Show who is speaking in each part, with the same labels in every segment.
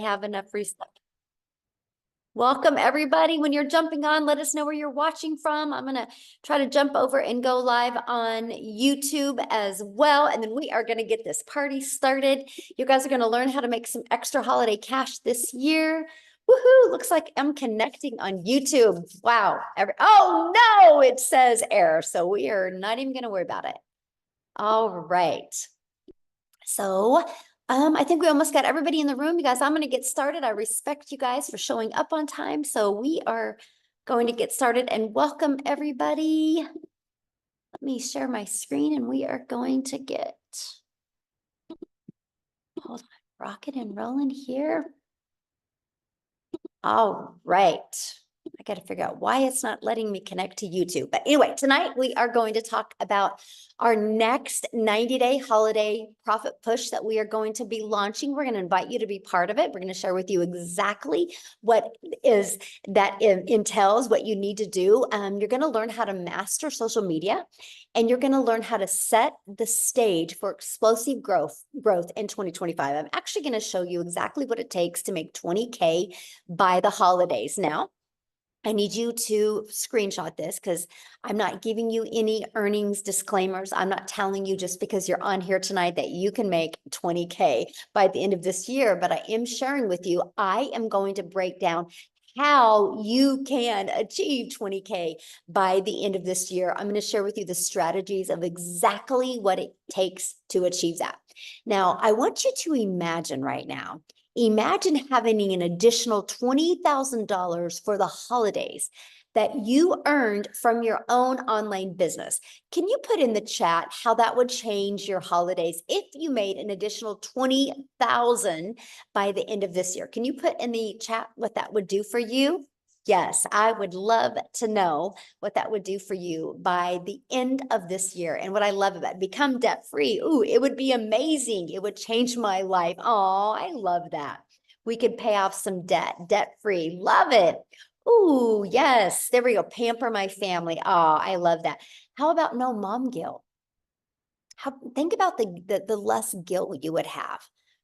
Speaker 1: have enough reset. Welcome everybody. When you're jumping on, let us know where you're watching from. I'm going to try to jump over and go live on YouTube as well. And then we are going to get this party started. You guys are going to learn how to make some extra holiday cash this year. Woohoo! Looks like I'm connecting on YouTube. Wow. Oh no, it says error. So we are not even going to worry about it. All right. So I think we almost got everybody in the room. You guys, I'm going to get started. I respect you guys for showing up on time. So we are going to get started and welcome everybody. Let me share my screen and we are going to get, hold on, rocking and rolling here. All right. I got to figure out why it's not letting me connect to YouTube. But anyway, tonight we are going to talk about our next 90-day holiday profit push that we are going to be launching. We're going to invite you to be part of it. We're going to share with you exactly what is that entails, what you need to do. You're going to learn how to master social media, and you're going to learn how to set the stage for explosive growth in 2025. I'm actually going to show you exactly what it takes to make 20K by the holidays. Now, I need you to screenshot this because I'm not giving you any earnings disclaimers. I'm not telling you just because you're on here tonight that you can make 20K by the end of this year, but I am sharing with you, I am going to break down how you can achieve 20K by the end of this year. I'm going to share with you the strategies of exactly what it takes to achieve that. Now, I want you to imagine right now, imagine having an additional $20,000 for the holidays that you earned from your own online business. Can you put in the chat how that would change your holidays if you made an additional $20,000 by the end of this year? Can you put in the chat what that would do for you? Yes, I would love to know what that would do for you by the end of this year. And what I love about it, become debt free. Ooh, it would be amazing. It would change my life. Oh, I love that. We could pay off some debt free. Love it. Ooh, yes. There we go. Pamper my family. Oh, I love that. How about no mom guilt? Think about the less guilt you would have,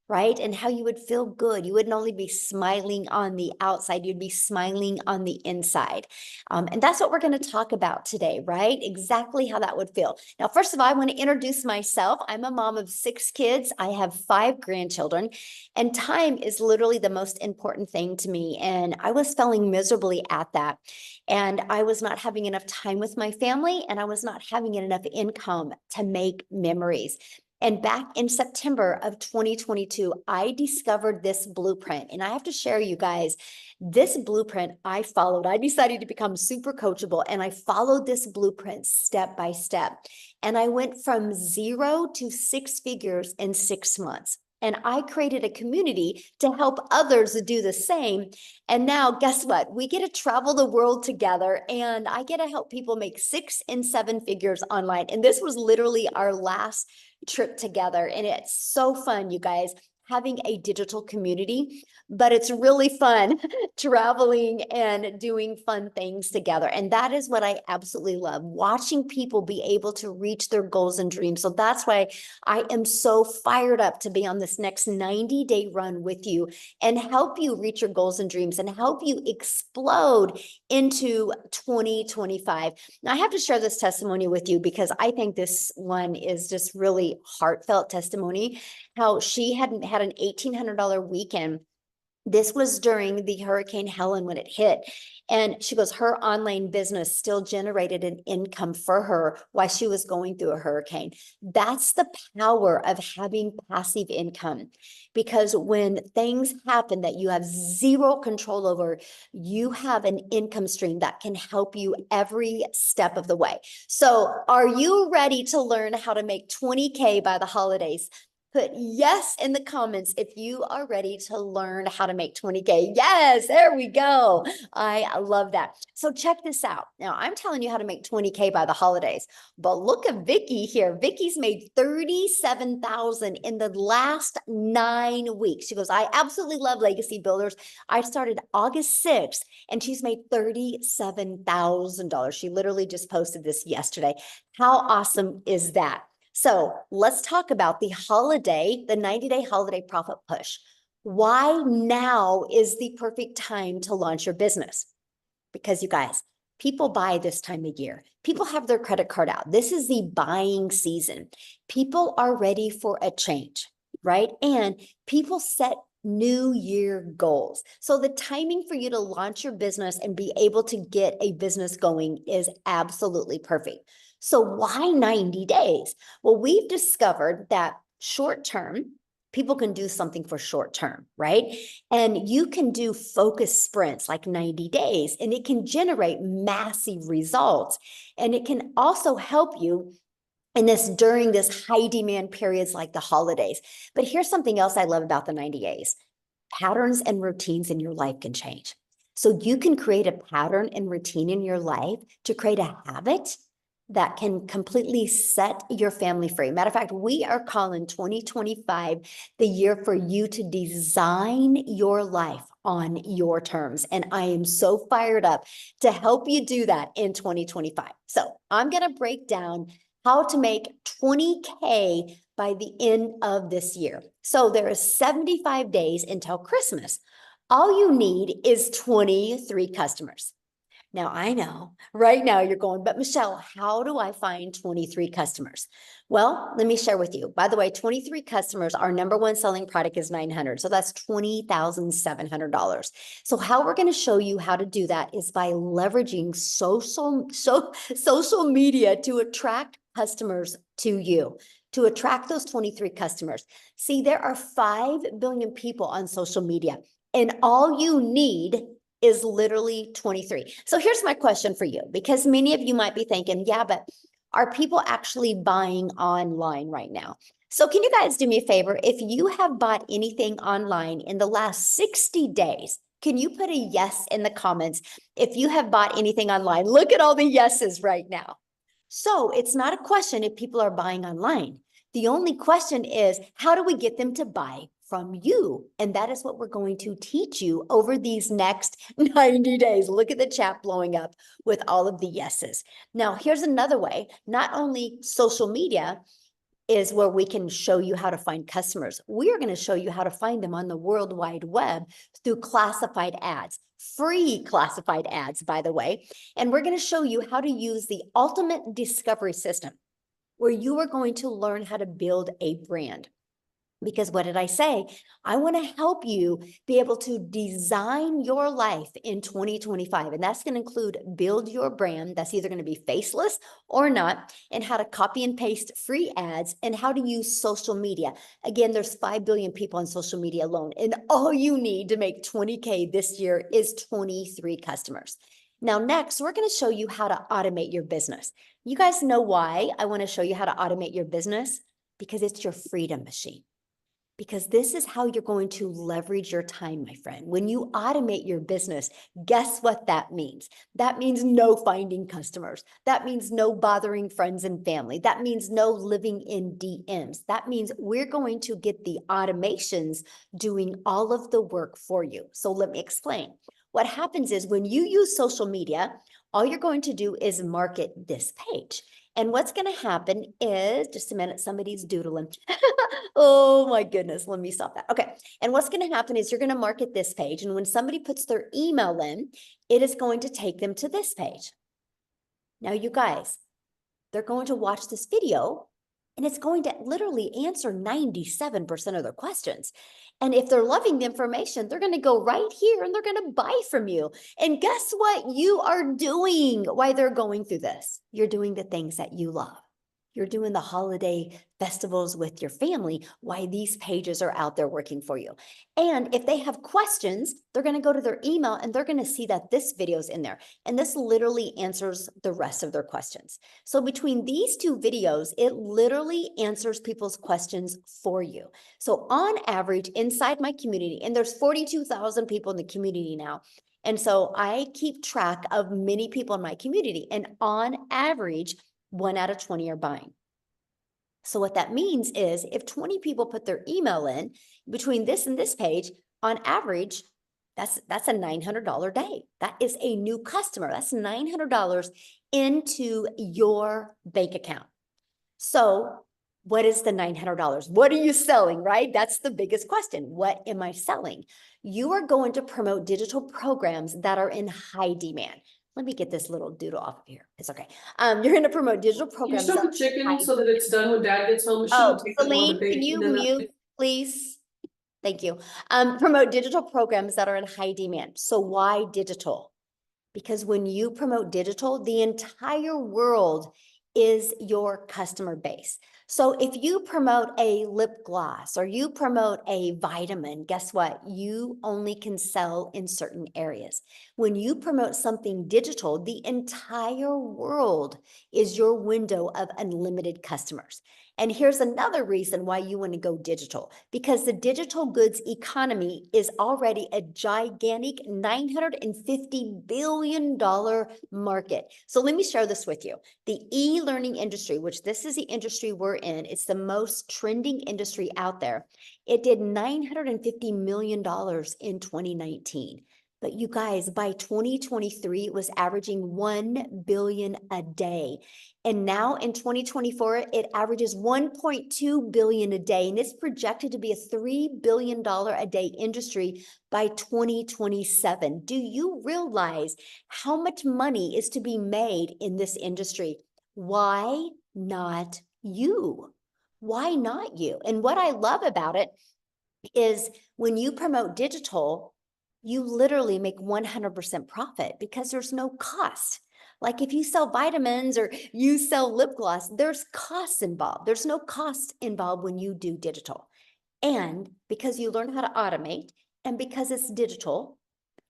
Speaker 1: right? And how you would feel good. You wouldn't only be smiling on the outside, you'd be smiling on the inside. And that's what we're going to talk about today, right? Exactly how that would feel. Now, first of all, I want to introduce myself. I'm a mom of 6 kids. I have 5 grandchildren, and time is literally the most important thing to me. And I was failing miserably at that. And I was not having enough time with my family, and I was not having enough income to make memories. And back in September of 2022, I discovered this blueprint. And I have to share, you guys, this blueprint I followed. I decided to become super coachable, and I followed this blueprint step by step. And I went from 0 to 6 figures in 6 months. And I created a community to help others do the same. And now, guess what? We get to travel the world together, and I get to help people make 6 and 7 figures online. And this was literally our last trip together. And it's so fun, you guys, having a digital community, but it's really fun traveling and doing fun things together. And that is what I absolutely love, watching people be able to reach their goals and dreams. So that's why I am so fired up to be on this next 90-day run with you and help you reach your goals and dreams and help you explode into 2025. Now, I have to share this testimony with you because I think this one is just really heartfelt testimony, how she hadn't had an $1,800 weekend. This was during the Hurricane Helen when it hit. And she goes, her online business still generated an income for her while she was going through a hurricane. That's the power of having passive income. Because when things happen that you have zero control over, you have an income stream that can help you every step of the way. So are you ready to learn how to make 20K by the holidays? Put yes in the comments if you are ready to learn how to make 20K. Yes, there we go. I love that. So check this out. Now, I'm telling you how to make 20K by the holidays, but look at Vicky here. Vicky's made $37,000 in the last 9 weeks. She goes, I absolutely love Legacy Builders. I started August 6th, and she's made $37,000. She literally just posted this yesterday. How awesome is that? So let's talk about the 90-day holiday profit push. Why now is the perfect time to launch your business? Because you guys, people buy this time of year. People have their credit card out. This is the buying season. People are ready for a change, right? And people set new year goals. So the timing for you to launch your business and be able to get a business going is absolutely perfect. So why 90 days? Well, we've discovered that short term, people can do something for short term, right? And you can do focus sprints like 90 days, and it can generate massive results. And it can also help you in this during this high demand periods like the holidays. But here's something else I love about the 90 days. Patterns and routines in your life can change. So you can create a pattern and routine in your life to create a habit that can completely set your family free. Matter of fact, we are calling 2025 the year for you to design your life on your terms. And I am so fired up to help you do that in 2025. So I'm going to break down how to make 20K by the end of this year. So there is 75 days until Christmas. All you need is 23 customers. Now, I know right now you're going, but Michelle, how do I find 23 customers? Well, let me share with you. By the way, 23 customers, our number one selling product is 900. So that's $20,700. So how we're going to show you how to do that is by leveraging social media to attract customers to you, to attract those 23 customers. See, there are 5 billion people on social media, and all you need is literally 23. So here's my question for you, because many of you might be thinking, yeah, but are people actually buying online right now? So can you guys do me a favor? If you have bought anything online in the last 60 days, can you put a yes in the comments if you have bought anything online? Look at all the yeses right now. So it's not a question if people are buying online. The only question is, how do we get them to buy from you? And that is what we're going to teach you over these next 90 days. Look at the chat blowing up with all of the yeses. Now, here's another way. Not only social media is where we can show you how to find customers. We are going to show you how to find them on the World Wide Web through classified ads, free classified ads, by the way. And we're going to show you how to use the ultimate discovery system, where you are going to learn how to build a brand. Because what did I say? I want to help you be able to design your life in 2025. And that's going to include build your brand. That's either going to be faceless or not, and how to copy and paste free ads, and how to use social media. Again, there's 5 billion people on social media alone. And all you need to make 20K this year is 23 customers. Now, next, we're going to show you how to automate your business. You guys know why I want to show you how to automate your business? Because it's your freedom machine. Because this is how you're going to leverage your time, my friend. When you automate your business, guess what that means? That means no finding customers. That means no bothering friends and family. That means no living in DMs. That means we're going to get the automations doing all of the work for you. So let me explain. What happens is when you use social media, all you're going to do is market this page. And what's going to happen is, just a minute, somebody's doodling. Oh my goodness, let me stop that. Okay. And what's going to happen is you're going to market this page. And when somebody puts their email in, it is going to take them to this page. Now, you guys, they're going to watch this video, and it's going to literally answer 97% of their questions. And if they're loving the information, they're going to go right here and they're going to buy from you. And guess what you are doing while they're going through this? You're doing the things that you love. You're doing the holiday festivals with your family, why these pages are out there working for you. And if they have questions, they're going to go to their email and they're going to see that this video is in there. And this literally answers the rest of their questions. So between these 2 videos, it literally answers people's questions for you. So on average, inside my community, and there's 42,000 people in the community now. And so I keep track of many people in my community. And on average, 1 out of 20 are buying. So what that means is if 20 people put their email in between this and this page, on average, that's a $900 day. That is a new customer. That's $900 into your bank account. So what is the $900? What are you selling, right? That's the biggest question. What am I selling? You are going to promote digital programs that are in high demand. Let me get this little doodle off of here. It's okay. You're going to promote digital
Speaker 2: You
Speaker 1: programs.
Speaker 2: stop the chicken so that it's done when dad gets home.
Speaker 1: Oh,
Speaker 2: Take that long
Speaker 1: Celine,
Speaker 2: to bake,
Speaker 1: can you
Speaker 2: and then
Speaker 1: mute, please? Thank you. Promote digital programs that are in high demand. So why digital? Because when you promote digital, the entire world is your customer base. So if you promote a lip gloss or you promote a vitamin, guess what? You only can sell in certain areas. When you promote something digital, the entire world is your window of unlimited customers. And here's another reason why you want to go digital, because the digital goods economy is already a gigantic $950 billion market. So let me share this with you. The e-learning industry, which this is the industry we're in, it's the most trending industry out there. It did $950 million in 2019. But you guys, by 2023, it was averaging 1 billion a day. And now in 2024, it averages 1.2 billion a day. And it's projected to be a $3 billion a day industry by 2027. Do you realize how much money is to be made in this industry? Why not you? Why not you? And what I love about it is when you promote digital, you literally make 100% profit because there's no cost. Like if you sell vitamins or you sell lip gloss, there's costs involved. There's no cost involved when you do digital. And because you learn how to automate and because it's digital,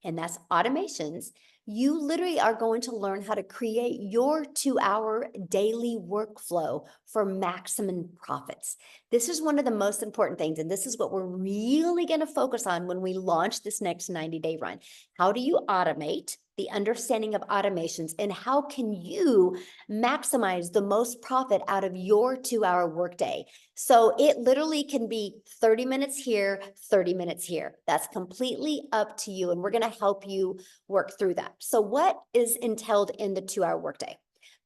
Speaker 1: and that's automations, you literally are going to learn how to create your 2-hour daily workflow for maximum profits. This is one of the most important things, and this is what we're really going to focus on when we launch this next 90-day run. How do you automate? The understanding of automations, and how can you maximize the most profit out of your 2-hour workday? So it literally can be 30 minutes here, 30 minutes here. That's completely up to you. And we're going to help you work through that. So what is entailed in the 2-hour workday?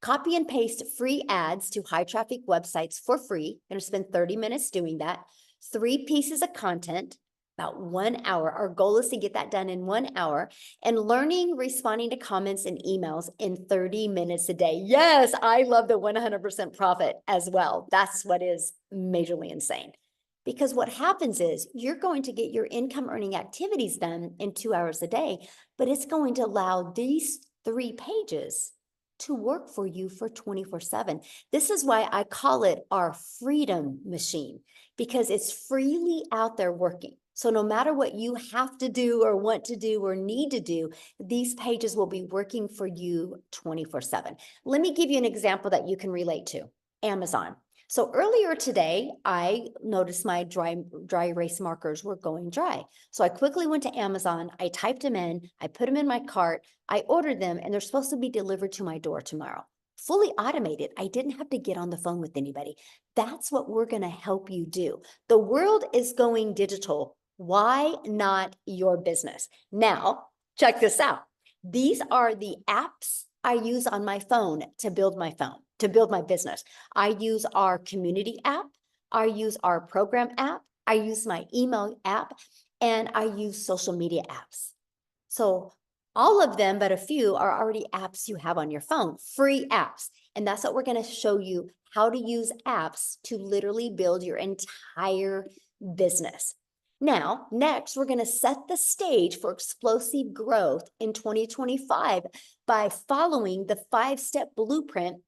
Speaker 1: Copy and paste free ads to high traffic websites for free. You're going to spend 30 minutes doing that. 3 pieces of content, about 1 hour. Our goal is to get that done in 1 hour, and learning, responding to comments and emails in 30 minutes a day. Yes, I love the 100% profit as well. That's what is majorly insane. Because what happens is you're going to get your income earning activities done in 2 hours a day, but it's going to allow these 3 pages to work for you for 24/7. This is why I call it our freedom machine, because it's freely out there working. So no matter what you have to do or want to do or need to do, these pages will be working for you 24/7. Let me give you an example that you can relate to. Amazon. So earlier today, I noticed my dry erase markers were going dry. So I quickly went to Amazon, I typed them in, I put them in my cart, I ordered them, and they're supposed to be delivered to my door tomorrow. Fully automated. I didn't have to get on the phone with anybody. That's what we're going to help you do. The world is going digital. Why not your business? Now, check this out. These are the apps I use on my phone to build my business. I use our community app. I use our program app. I use my email app, and I use social media apps. So all of them, but a few, are already apps you have on your phone, free apps. And that's what we're going to show you, how to use apps to literally build your entire business. Now, next, we're going to set the stage for explosive growth in 2025 by following the 5-step blueprint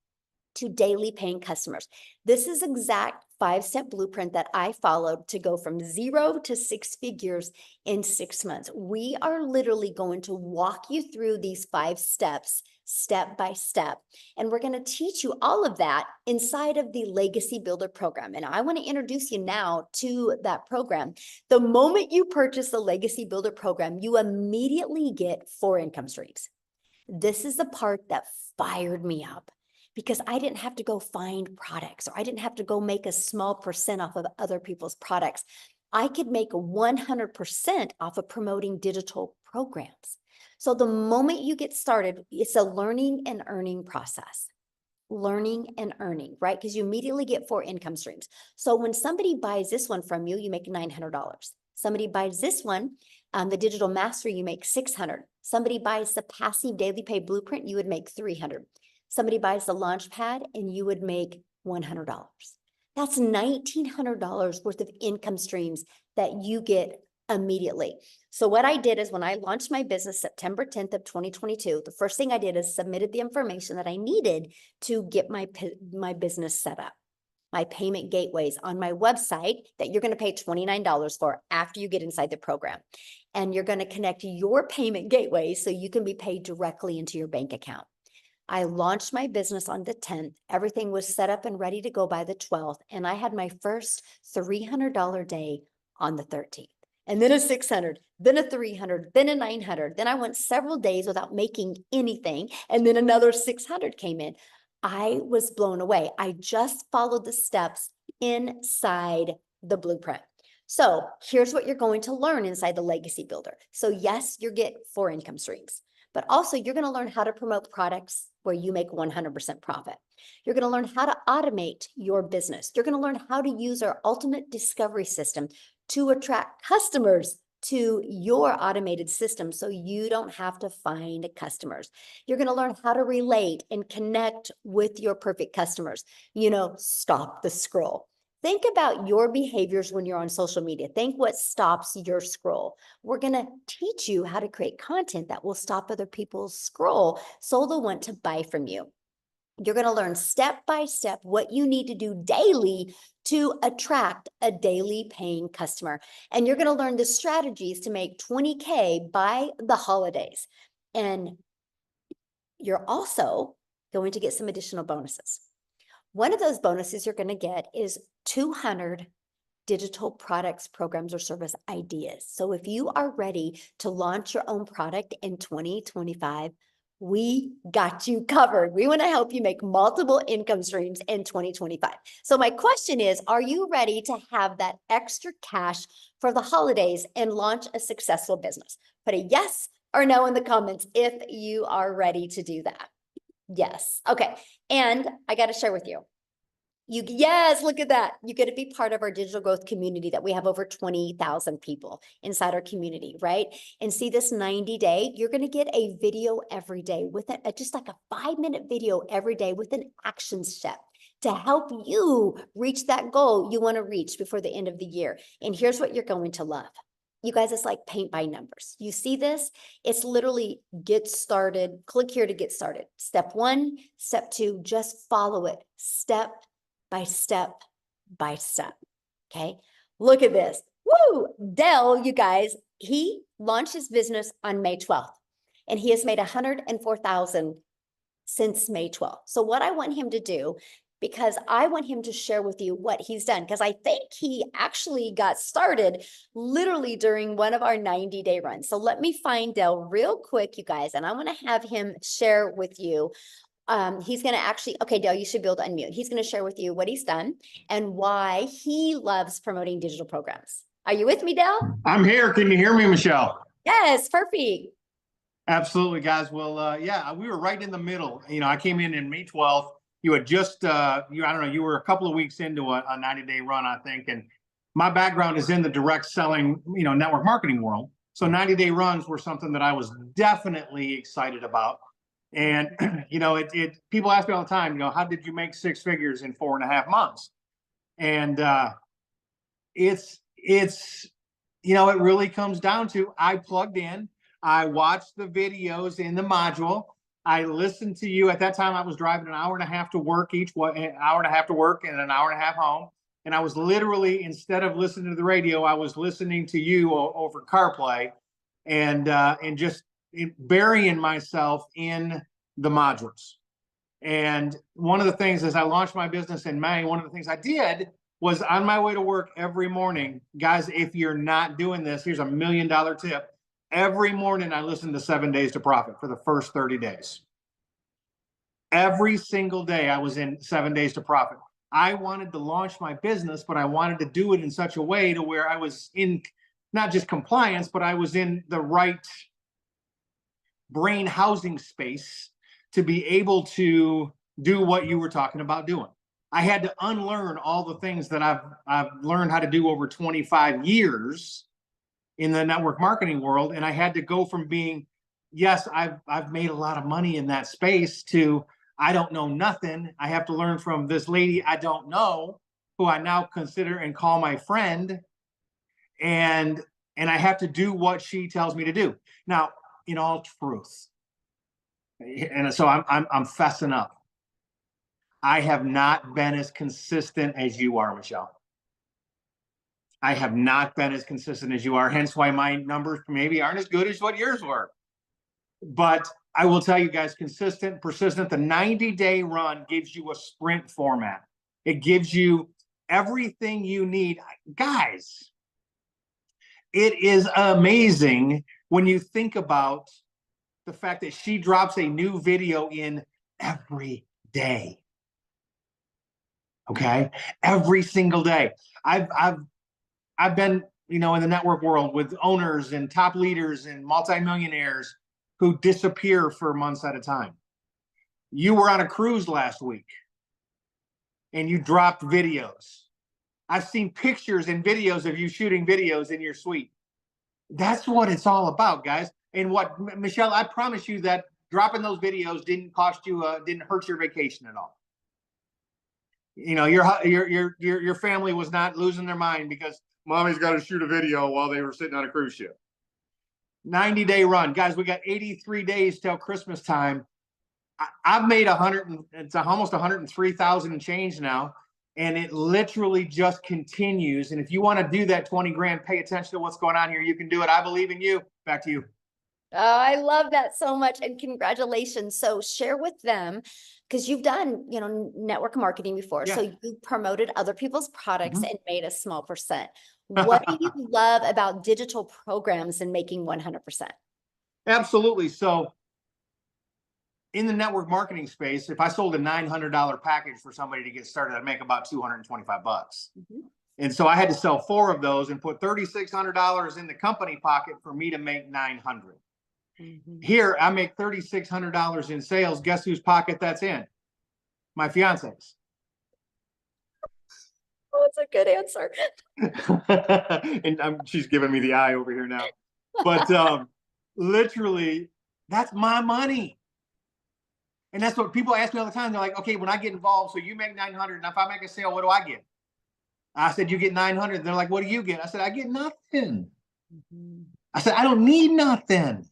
Speaker 1: to daily paying customers. This is exact 5-step blueprint that I followed to go from 0 to 6 figures in 6 months. We are literally going to walk you through these 5 steps, step by step. And we're going to teach you all of that inside of the Legacy Builder program. And I want to introduce you now to that program. The moment you purchase the Legacy Builder program, you immediately get 4 income streams. This is the part that fired me up, because I didn't have to go find products, or I didn't have to go make a small percent off of other people's products. I could make 100% off of promoting digital programs. So the moment you get started, it's a learning and earning process. learning and earning, right? Because you immediately get 4 income streams. So when somebody buys this one from you, you make $900. Somebody buys this one, the digital mastery, you make 600. Somebody buys the passive daily pay blueprint, you would make 300. Somebody buys the launch pad and you would make $100. That's $1,900 worth of income streams that you get immediately. So what I did is when I launched my business September 10th of 2022, the first thing I did is submitted the information that I needed to get my business set up. My payment gateways on my website that you're going to pay $29 for after you get inside the program. And you're going to connect your payment gateway so you can be paid directly into your bank account. I launched my business on the 10th. Everything was set up and ready to go by the 12th. And I had my first $300 day on the 13th. And then a 600, then a 300, then a 900. Then I went several days without making anything. And then another 600 came in. I was blown away. I just followed the steps inside the blueprint. So here's what you're going to learn inside the Legacy Builder. So yes, you get 4 income streams, but also you're going to learn how to promote products where you make 100% profit. You're going to learn how to automate your business. You're going to learn how to use our ultimate discovery system to attract customers to your automated system so you don't have to find customers. You're going to learn how to relate and connect with your perfect customers. Stop the scroll. Think about your behaviors when you're on social media. Think what stops your scroll. We're going to teach you how to create content that will stop other people's scroll so they'll want to buy from you. You're going to learn step by step what you need to do daily to attract a daily paying customer. And you're going to learn the strategies to make 20K by the holidays. And you're also going to get some additional bonuses. One of those bonuses you're going to get is 200 digital products, programs, or service ideas. So if you are ready to launch your own product in 2025, we got you covered. We want to help you make multiple income streams in 2025. So my question is, are you ready to have that extra cash for the holidays and launch a successful business? Put a yes or no in the comments if you are ready to do that. Yes. Okay. And I got to share with you. Yes, look at that. You get to be part of our digital growth community that we have over 20,000 people inside our community, right? And see this 90-day, you're going to get a video every day with just like a 5-minute video every day with an action step to help you reach that goal you want to reach before the end of the year. And here's what you're going to love. You guys, it's like paint by numbers. You see this? It's literally get started. Click here to get started. Step 1, step 2, just follow it step by step by step. Okay. Look at this. Woo! Dell, you guys, he launched his business on May 12th and he has made 104,000 since May 12th. So what I want him to do, because I want him to share with you what he's done, because I think he actually got started literally during one of our 90-day runs. So let me find Dell real quick, you guys, and I want to have him share with you. He's going to actually, okay, Dale, you should be able to unmute. He's going to share with you what he's done and why he loves promoting digital programs. Are you with me, Dale?
Speaker 3: I'm here. Can you hear me, Michelle?
Speaker 1: Yes, perfect.
Speaker 3: Absolutely, guys. Well, yeah, we were right in the middle. I came in May 12th. You had just, I don't know, you were a couple of weeks into a 90-day run, I think. And my background is in the direct selling, network marketing world. So 90-day runs were something that I was definitely excited about. And, people ask me all the time, how did you make 6 figures in 4.5 months? And it really comes down to, I plugged in, I watched the videos in the module. I listened to you. At that time, I was driving an hour and a half to work an hour and a half to work and an hour and a half home. And I was literally, instead of listening to the radio, I was listening to you over CarPlay and just burying myself in the modules. And one of the things, as I launched my business in May, one of the things I did was on my way to work every morning, guys, if you're not doing this, here's $1 million tip. Every morning I listened to 7 Days to Profit for the first 30 days. Every single day I was in 7 Days to Profit. I wanted to launch my business, but I wanted to do it in such a way to where I was in not just compliance, but I was in the right brain housing space to be able to do what you were talking about doing. I had to unlearn all the things that I've learned how to do over 25 years in the network marketing world. And I had to go from being, yes, I've made a lot of money in that space, to I don't know nothing. I have to learn from this lady I don't know, who I now consider and call my friend. And I have to do what she tells me to do. Now, in all truth, and so I'm fessing up. I have not been as consistent as you are, Michelle. I have not been as consistent as you are, hence why my numbers maybe aren't as good as what yours were. But I will tell you guys, consistent, persistent, the 90-day run gives you a sprint format. It gives you everything you need. Guys, it is amazing when you think about the fact that she drops a new video in every day. Okay, every single day. I've been, in the network world with owners and top leaders and multimillionaires who disappear for months at a time. You were on a cruise last week and you dropped videos. I've seen pictures and videos of you shooting videos in your suite. That's what it's all about, guys. And what, Michelle, I promise you that dropping those videos didn't cost you, didn't hurt your vacation at all. Your family was not losing their mind because mommy's got to shoot a video while they were sitting on a cruise ship. 90-day run, guys. We got 83 days till Christmas time. I've made it's almost 103,000 and change now, and it literally just continues. And if you want to do that 20 grand, pay attention to what's going on here. You can do it. I believe in you. Back to you.
Speaker 1: Oh, I love that so much, and congratulations. So share with them, because you've done, network marketing before.
Speaker 3: Yeah.
Speaker 1: So you promoted other people's products
Speaker 3: Mhm.
Speaker 1: and made a small percent. What do you love about digital programs and making 100%?
Speaker 3: Absolutely. So in the network marketing space, if I sold a $900 package for somebody to get started, I'd make about $225.
Speaker 1: Mhm.
Speaker 3: And so I had to sell 4 of those and put $3,600 in the company pocket for me to make $900.
Speaker 1: Mhm.
Speaker 3: Here, I make $3,600 in sales. Guess whose pocket that's in? My fiance's.
Speaker 1: Oh, it's a good answer.
Speaker 3: And she's giving me the eye over here now. But literally, that's my money. And that's what people ask me all the time. They're like, okay, when I get involved, so you make 900, and if I make a sale, what do I get? I said, you get 900. They're like, what do you get? I said, I get nothing.
Speaker 1: Mhm.
Speaker 3: I said, I don't need nothing.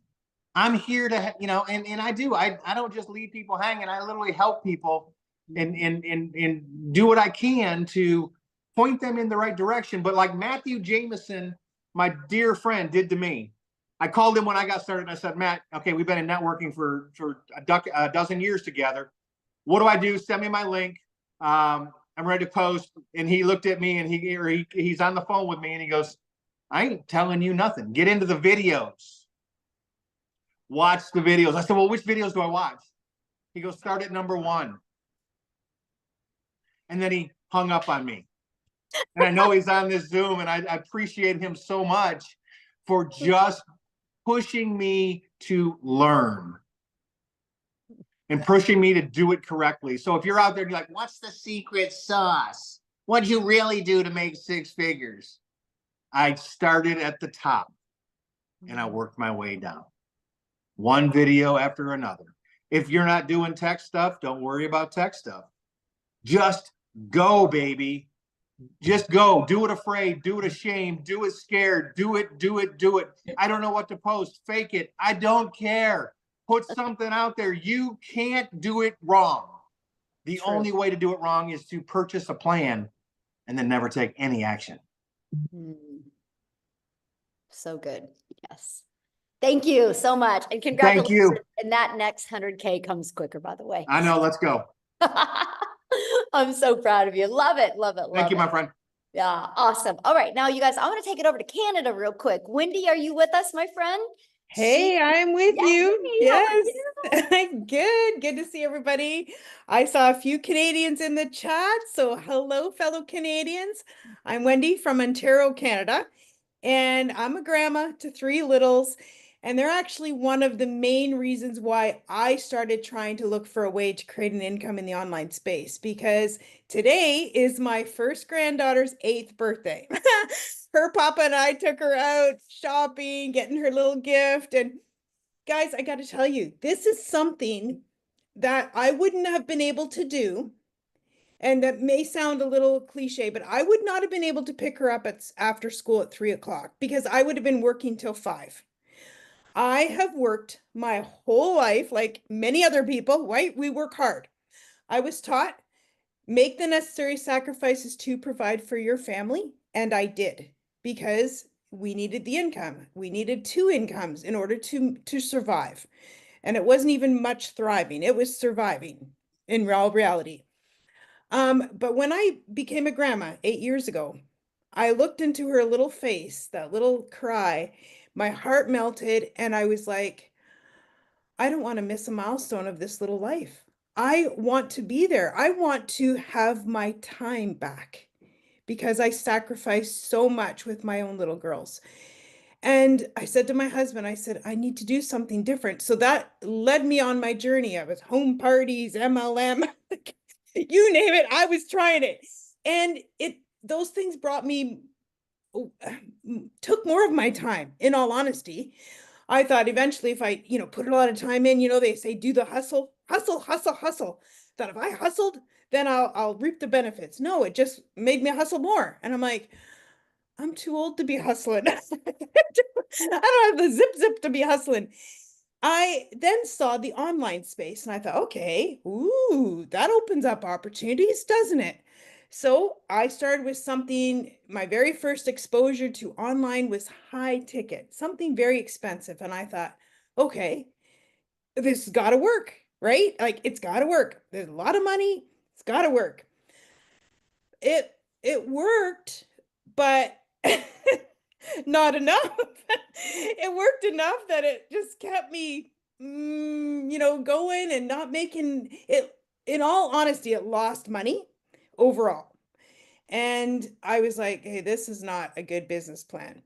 Speaker 3: I'm here to, and I do. I don't just leave people hanging. I literally help people and do what I can to point them in the right direction. But like Matthew Jameson, my dear friend, did to me. I called him when I got started and I said, Matt, okay, we've been in networking for a dozen years together. What do I do? Send me my link. I'm ready to post. And he looked at me and he's on the phone with me and he goes, I ain't telling you nothing. Get into the videos. Watch the videos. I said, well, which videos do I watch? He goes, start at number 1. And then he hung up on me. And I know he's on this Zoom, and I appreciate him so much for just pushing me to learn and pushing me to do it correctly. So if you're out there and you're like, what's the secret sauce? What'd you really do to make 6 figures? I started at the top and I worked my way down. One video after another. If you're not doing tech stuff, don't worry about tech stuff. Just go, baby. Just go. Do it afraid. Do it ashamed. Do it scared. Do it. I don't know what to post. Fake it. I don't care. Put something out there. You can't do it wrong. The
Speaker 1: True.
Speaker 3: only way to do it wrong is to purchase a plan and then never take any action.
Speaker 1: Mm. So good. Yes. Thank you so much. And congratulations.
Speaker 3: Thank you.
Speaker 1: And that next 100K comes quicker, by the way.
Speaker 3: I know. Let's go.
Speaker 1: I'm so proud of you. Love it. Love it.
Speaker 3: Thank you,
Speaker 1: love
Speaker 3: my friend.
Speaker 1: Yeah. Awesome. All right. Now, you guys, I want to take it over to Canada real quick. Wendy, are you with us, my friend?
Speaker 4: Hey, I'm with
Speaker 1: Yay!
Speaker 4: you.
Speaker 1: How are
Speaker 4: Yes. Good to see everybody. I saw a few Canadians in the chat. So hello, fellow Canadians. I'm Wendy from Ontario, Canada, and I'm a grandma to 3 littles. And they're actually one of the main reasons why I started trying to look for a way to create an income in the online space, because today is my first granddaughter's 8th birthday. Her papa and I took her out shopping, getting her little gift. And guys, I got to tell you, this is something that I wouldn't have been able to do. And that may sound a little cliche, but I would not have been able to pick her up after school at 3 o'clock because I would have been working till 5. I have worked my whole life, like many other people, right? We work hard. I was taught, make the necessary sacrifices to provide for your family. And I did, because we needed the income. We needed 2 incomes in order to survive. And it wasn't even much thriving. It was surviving in real reality. But when I became a grandma 8 years ago, I looked into her little face, that little cry, my heart melted, and I was like, I don't want to miss a milestone of this little life. I want to be there. I want to have my time back because I sacrificed so much with my own little girls. And I said to my husband, I said, I need to do something different. So that led me on my journey. I was home parties, MLM, you name it, I was trying it. And those things brought me, took more of my time, in all honesty. I thought eventually if I, put a lot of time in, they say, do the hustle, hustle, hustle, hustle. That if I hustled, then I'll reap the benefits. No, it just made me hustle more. And I'm like, I'm too old to be hustling. I don't have the zip to be hustling. I then saw the online space and I thought, okay, ooh, that opens up opportunities, doesn't it? So I started with something, my very first exposure to online was high ticket, something very expensive. And I thought, okay, this has got to work, right? Like it's got to work. There's a lot of money. It's got to work. It worked, but not enough. It worked enough that it just kept me, going and not making it. In all honesty, it lost money overall. And I was like, hey, this is not a good business plan.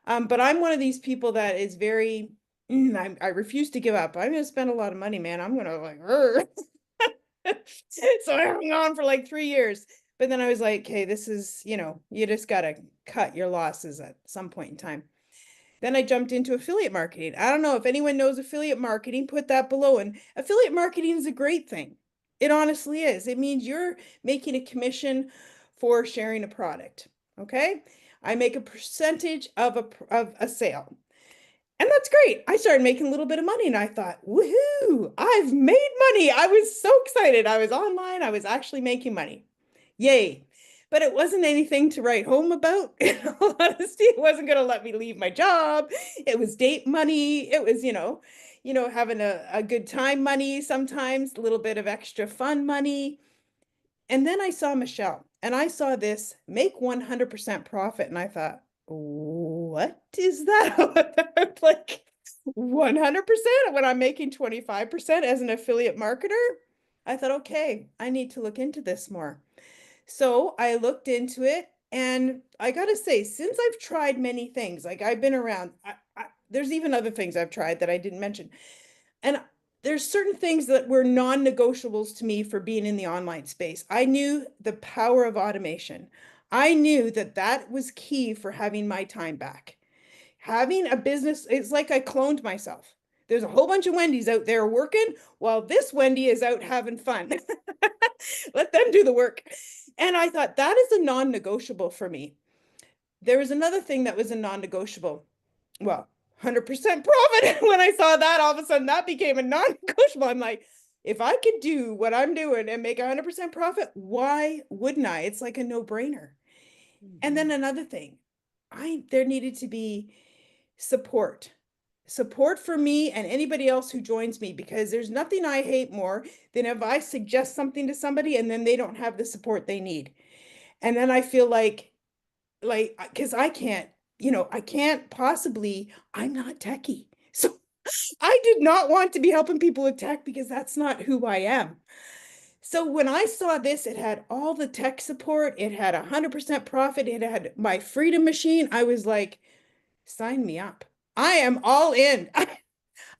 Speaker 4: But I'm one of these people that is very, I refuse to give up. I'm going to spend a lot of money, man. I'm going to like, so I hung on for like 3 years. But then I was like, hey, this is, you just got to cut your losses at some point in time. Then I jumped into affiliate marketing. I don't know if anyone knows affiliate marketing, put that below. And affiliate marketing is a great thing. It honestly is. It means you're making a commission for sharing a product. Okay. I make a percentage of a sale. And that's great. I started making a little bit of money and I thought, woohoo, I've made money. I was so excited. I was online. I was actually making money. Yay. But it wasn't anything to write home about. In all honesty, it wasn't going to let me leave my job. It was date money. It was, having a good time money, sometimes a little bit of extra fun money. And then I saw Michelle and I saw this make 100% profit. And I thought, what is that all about? Like 100% when I'm making 25% as an affiliate marketer? I thought, okay, I need to look into this more. So I looked into it and I got to say, since I've tried many things, like I've been around, there's even other things I've tried that I didn't mention. And there's certain things that were non-negotiables to me for being in the online space. I knew the power of automation. I knew that that was key for having my time back. Having a business, it's like I cloned myself. There's a whole bunch of Wendy's out there working while this Wendy is out having fun. Let them do the work. And I thought that is a non-negotiable for me. There was another thing that was a non-negotiable. Well, 100% profit. When I saw that, all of a sudden that became a non-negotiable. I'm like, if I could do what I'm doing and make 100% profit, why wouldn't I? It's like a no-brainer. And then another thing, there needed to be support for me and anybody else who joins me, because there's nothing I hate more than if I suggest something to somebody and then they don't have the support they need. And then I feel like, because I can't, I can't possibly, I'm not techie. So I did not want to be helping people with tech because that's not who I am. So when I saw this, it had all the tech support, it had 100% profit, it had my freedom machine. I was like, sign me up. I am all in.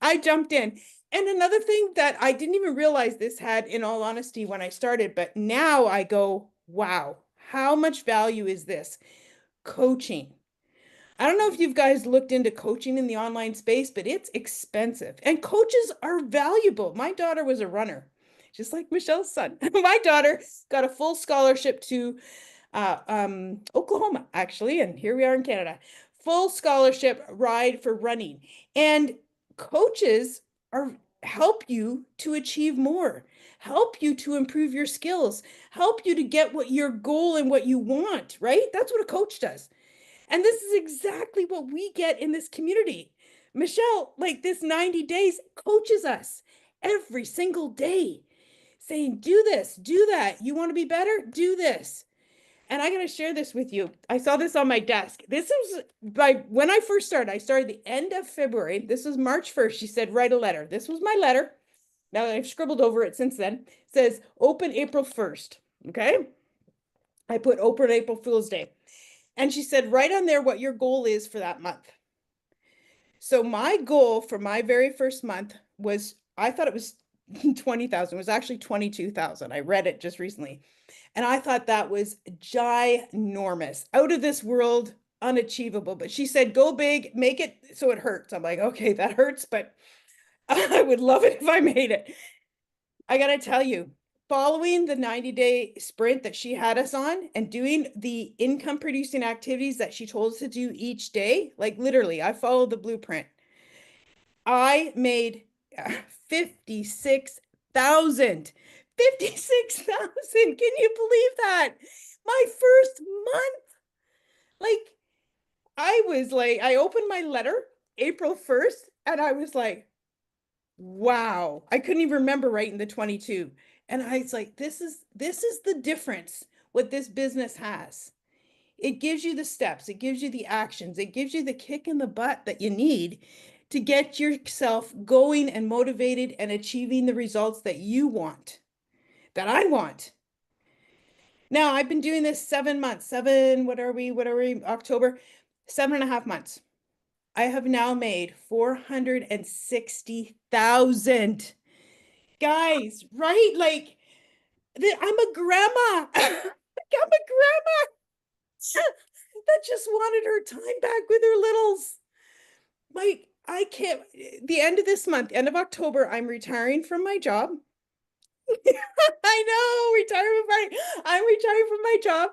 Speaker 4: I jumped in. And another thing that I didn't even realize this had, in all honesty, when I started, but now I go, wow, how much value is this? Coaching. I don't know if you guys looked into coaching in the online space, but it's expensive and coaches are valuable. My daughter was a runner, just like Michelle's son. My daughter got a full scholarship to Oklahoma, actually, and here we are in Canada. Full scholarship ride for running. And coaches are help you to achieve more, help you to improve your skills, help you to get what your goal and what you want, right? That's what a coach does. And this is exactly what we get in this community. Michelle, like this 90 days, coaches us every single day, saying, do this, do that. You want to be better? Do this. And I got to share this with you. I saw this on my desk. This was by when I first started. I started the end of February. This was March 1st. She said, write a letter. This was my letter. Now I've scribbled over it since then. It says, open April 1st. Okay. I put open April Fool's Day. And she said, write on there what your goal is for that month. So my goal for my very first month was, I thought it was 20,000. It was actually 22,000. I read it just recently. And I thought that was ginormous, out of this world, unachievable. But she said, go big, make it so it hurts. I'm like, okay, that hurts, but I would love it if I made it. I got to tell you, following the 90-day sprint that she had us on and doing the income producing activities that she told us to do each day, like literally, I followed the blueprint. I made 56,000. 56,000. Can you believe that? My first month. Like, I opened my letter April 1st and I was like, wow. I couldn't even remember writing the 22. And I was like, this is the difference what this business has. It gives you the steps, it gives you the actions, it gives you the kick in the butt that you need to get yourself going and motivated and achieving the results that you want, that I want. Now, I've been doing this 7 months, what are we, October, 7.5 months. I have now made 460,000. Guys, right? Like, I'm a grandma. I'm a grandma that just wanted her time back with her littles. Like, I can't, the end of this month, end of October, I'm retiring from my job. I know, retirement party. I'm retiring from my job.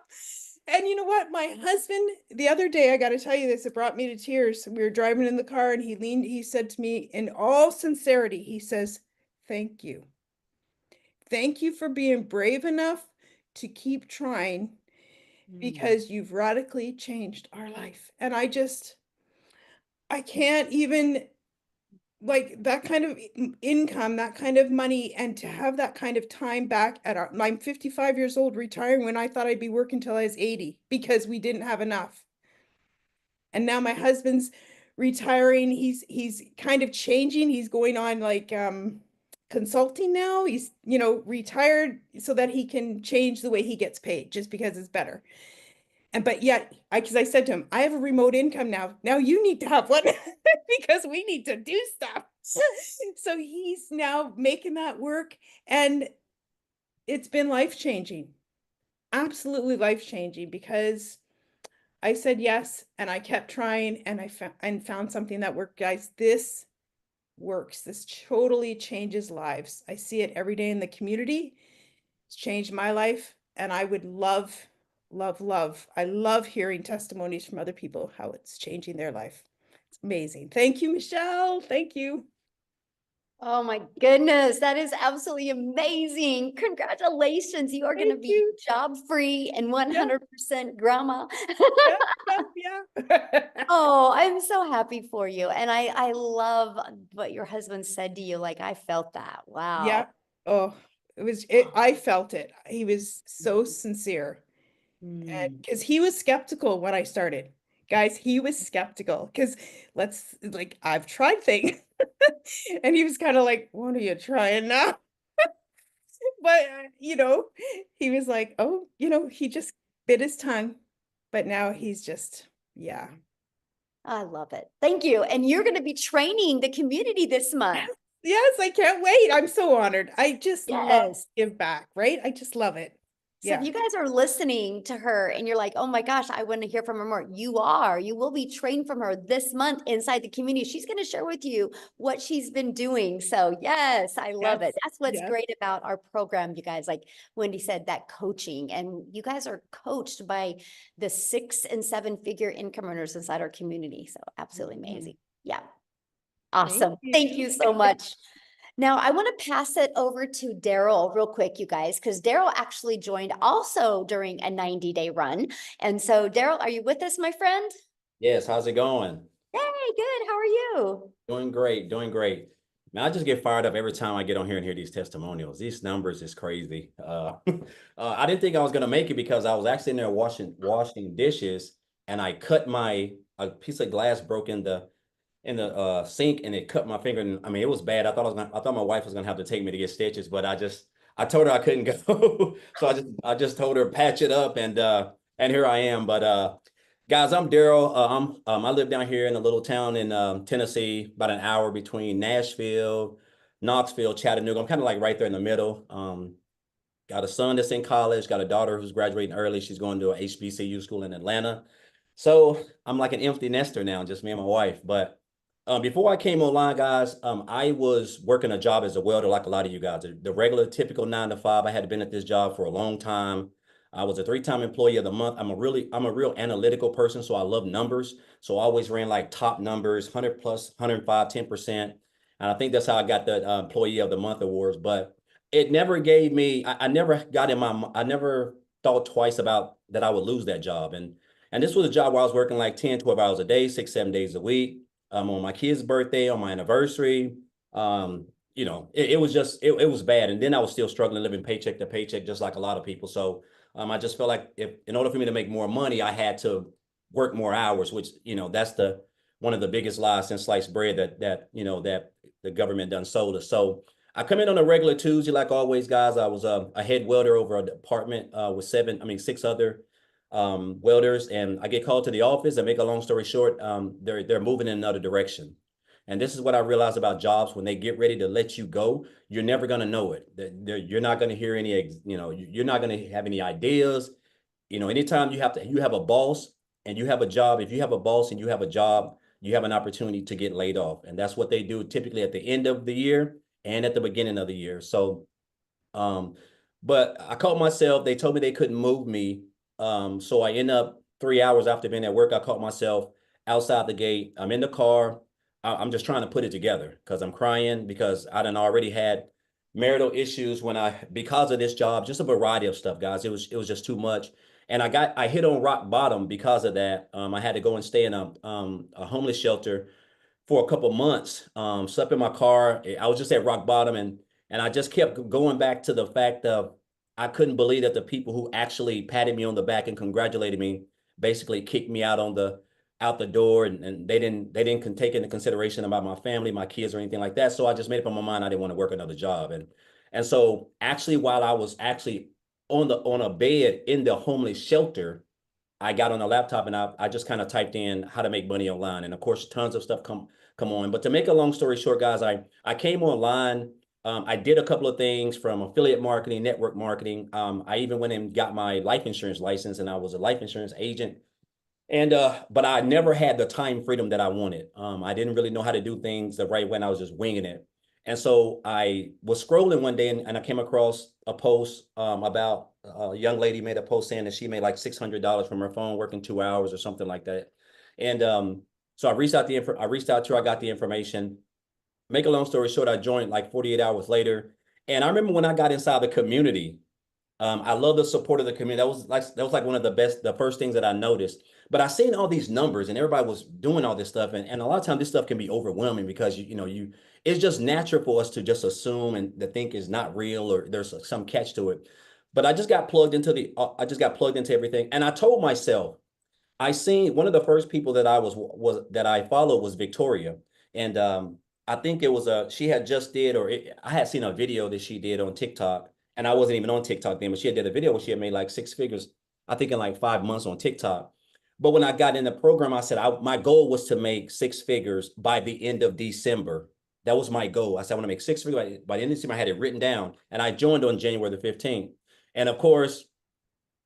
Speaker 4: And you know what? My husband, the other day, I got to tell you this, it brought me to tears. We were driving in the car and he said to me in all sincerity, he says, thank you. Thank you for being brave enough to keep trying because you've radically changed our life. And I can't even, like, that kind of income, that kind of money, and to have that kind of time back I'm 55 years old, retiring when I thought I'd be working till I was 80 because we didn't have enough. And now my husband's retiring. He's kind of changing. He's going on like consulting now. He's, retired so that he can change the way he gets paid just because it's better. But yet, because I said to him, I have a remote income now. Now you need to have one because we need to do stuff. So he's now making that work, and it's been life-changing, absolutely life-changing, because I said yes, and I kept trying, and I found something that worked, guys. This works. This totally changes lives. I see it every day in the community. It's changed my life, and I would love, I love hearing testimonies from other people, how it's changing their life. It's amazing. Thank you, Michelle. Thank you.
Speaker 1: Oh my goodness, that is absolutely amazing. Congratulations. You are going to
Speaker 4: Thank
Speaker 1: be
Speaker 4: you.
Speaker 1: job free and 100% grandma.
Speaker 4: Yeah.
Speaker 1: Oh, I'm so happy for you. And I love what your husband said to you. Like, I felt that. Wow.
Speaker 4: Yeah. Oh, I felt it. He was so sincere. And because he was skeptical when I started. Guys, he was skeptical because I've tried things. And he was kind of like, what are you trying now? But, he was like, oh, he just bit his tongue. But now he's just, yeah.
Speaker 1: I love it. Thank you. And you're going to be training the community this month.
Speaker 4: Yes, I can't wait. I'm so honored. I just love
Speaker 1: Yes.
Speaker 4: to give back, right? I just love it.
Speaker 1: So if you guys are listening to her and you're like, oh my gosh, I want to hear from her more. You will be trained from her this month inside the community. She's going to share with you what she's been doing. So yes, I love it. That's what's
Speaker 4: yes.
Speaker 1: great about our program, you guys. Like Wendy said, that coaching, and you guys are coached by the 6- and 7-figure income earners inside our community. So absolutely amazing. Yeah. Awesome. Thank you so much. Now, I want to pass it over to Daryl real quick, you guys, because Daryl actually joined also during a 90-day run. And so, Daryl, are you with us, my friend?
Speaker 5: Yes, how's it going?
Speaker 1: Hey, good. How are you?
Speaker 5: Doing great, doing great. Man, I just get fired up every time I get on here and hear these testimonials. These numbers is crazy. I didn't think I was gonna make it because I was actually in there washing dishes, and I cut a piece of glass broke in the sink, and it cut my finger. And I mean, it was bad. I thought my wife was gonna have to take me to get stitches, but I told her I couldn't go. So I just told her patch it up, and here I am. But guys, I'm Daryl. I live down here in a little town in Tennessee, about an hour between Nashville, Knoxville, Chattanooga. I'm kind of like right there in the middle. Got a son that's in college, got a daughter who's graduating early. She's going to a HBCU school in Atlanta. So I'm like an empty nester now, just me and my wife. But before I came online, guys, I was working a job as a welder like a lot of you guys. The regular, typical 9 to 5. I had been at this job for a long time. I was a 3-time employee of the month. I'm a real analytical person, so I love numbers. So I always ran like top numbers, 100 plus, 105, 10%. And I think that's how I got the employee of the month awards. But it never gave me, I never I never thought twice about that I would lose that job. And this was a job where I was working like 10, 12 hours a day, 6, 7 days a week. On my kid's birthday, on my anniversary. It was just, it was bad. And then I was still struggling, living paycheck to paycheck, just like a lot of people. So I just felt like in order for me to make more money, I had to work more hours, which, that's one of the biggest lies since sliced bread that the government done sold us. So I come in on a regular Tuesday, like always, guys. I was a head welder over a department with 6 other welders, and I get called to the office. And make a long story short, they're moving in another direction. And this is what I realized about jobs: when they get ready to let you go, you're never going to know it. You're not going to hear any, you're not going to have any ideas. Anytime you have a boss and you have a job, if you have a boss and you have a job, you have an opportunity to get laid off. And that's what they do typically at the end of the year and at the beginning of the year. So, but I caught myself, they told me they couldn't move me. So I end up 3 hours after being at work, I caught myself outside the gate. I'm in the car. I'm just trying to put it together because I'm crying because I done already had marital issues because of this job, just a variety of stuff, guys. It was just too much. And I hit on rock bottom because of that. I had to go and stay in a homeless shelter for a couple months. Slept in my car. I was just at rock bottom, and I just kept going back to the fact of I couldn't believe that the people who actually patted me on the back and congratulated me basically kicked me out the door, and they didn't take into consideration about my family, my kids, or anything like that. So I just made up in my mind I didn't want to work another job. And so actually, while I was actually on a bed in the homeless shelter, I got on a laptop and I just kind of typed in how to make money online. And of course, tons of stuff come on. But to make a long story short, guys, I came online. I did a couple of things from affiliate marketing, network marketing. I even went and got my life insurance license, and I was a life insurance agent. And but I never had the time freedom that I wanted. I didn't really know how to do things the right way, and I was just winging it. And so I was scrolling one day, and I came across a post about a young lady made a post saying that she made like $600 from her phone working 2 hours or something like that. And so I reached out to her. I got the information. Make a long story short, I joined like 48 hours later. And I remember when I got inside the community, I love the support of the community. That was like one of the first things that I noticed. But I seen all these numbers and everybody was doing all this stuff. And a lot of times this stuff can be overwhelming because it's just natural for us to just assume and to think is not real or there's some catch to it. But I just got plugged into everything. And I told myself, I seen one of the first people that I followed was Victoria. And I think it was she had just did, I had seen a video that she did on TikTok. And I wasn't even on TikTok then, but she did a video where she had made like 6 figures, I think in like 5 months on TikTok. But when I got in the program, I said, my goal was to make 6 figures by the end of December. That was my goal. I said, I want to make 6 figures by the end of December. I had it written down, and I joined on January the 15th. And of course,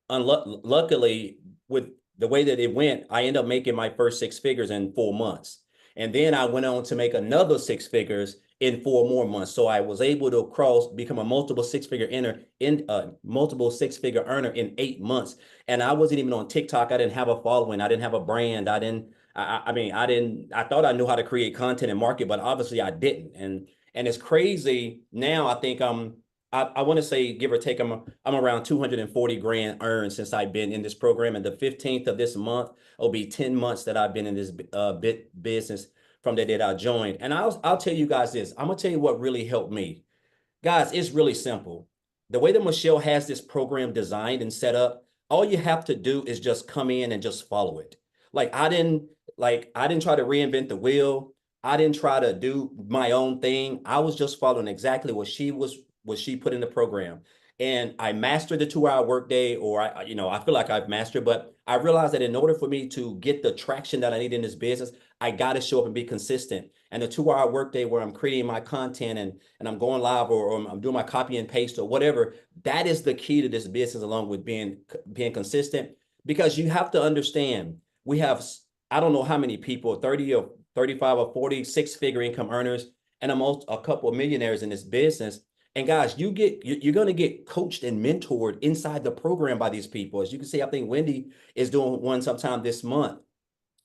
Speaker 5: luckily, with the way that it went, I ended up making my first 6 figures in 4 months. And then I went on to make another 6 figures in 4 more months. So I was able to become a multiple 6 figure earner in 8 months. And I wasn't even on TikTok. I didn't have a following. I didn't have a brand. I thought I knew how to create content and market, but obviously I didn't. And it's crazy now. I think I want to say, give or take, I'm around 240 grand earned since I've been in this program. And the 15th of this month will be 10 months that I've been in this business from the day that I joined. And I'll tell you guys this. I'm gonna tell you what really helped me. Guys, it's really simple. The way that Michelle has this program designed and set up, all you have to do is just come in and just follow it. I didn't try to reinvent the wheel. I didn't try to do my own thing. I was just following exactly what she put in the program. And I mastered the 2-hour workday, or I feel like I've mastered, but I realized that in order for me to get the traction that I need in this business, I got to show up and be consistent. And the 2-hour workday where I'm creating my content and I'm going live, or I'm doing my copy and paste or whatever, that is the key to this business, along with being consistent. Because you have to understand, we have, I don't know how many people, 30 or 35 or 40 6-figure income earners, and a couple of millionaires in this business. And guys, you're going to get coached and mentored inside the program by these people. As you can see, I think Wendy is doing one sometime this month.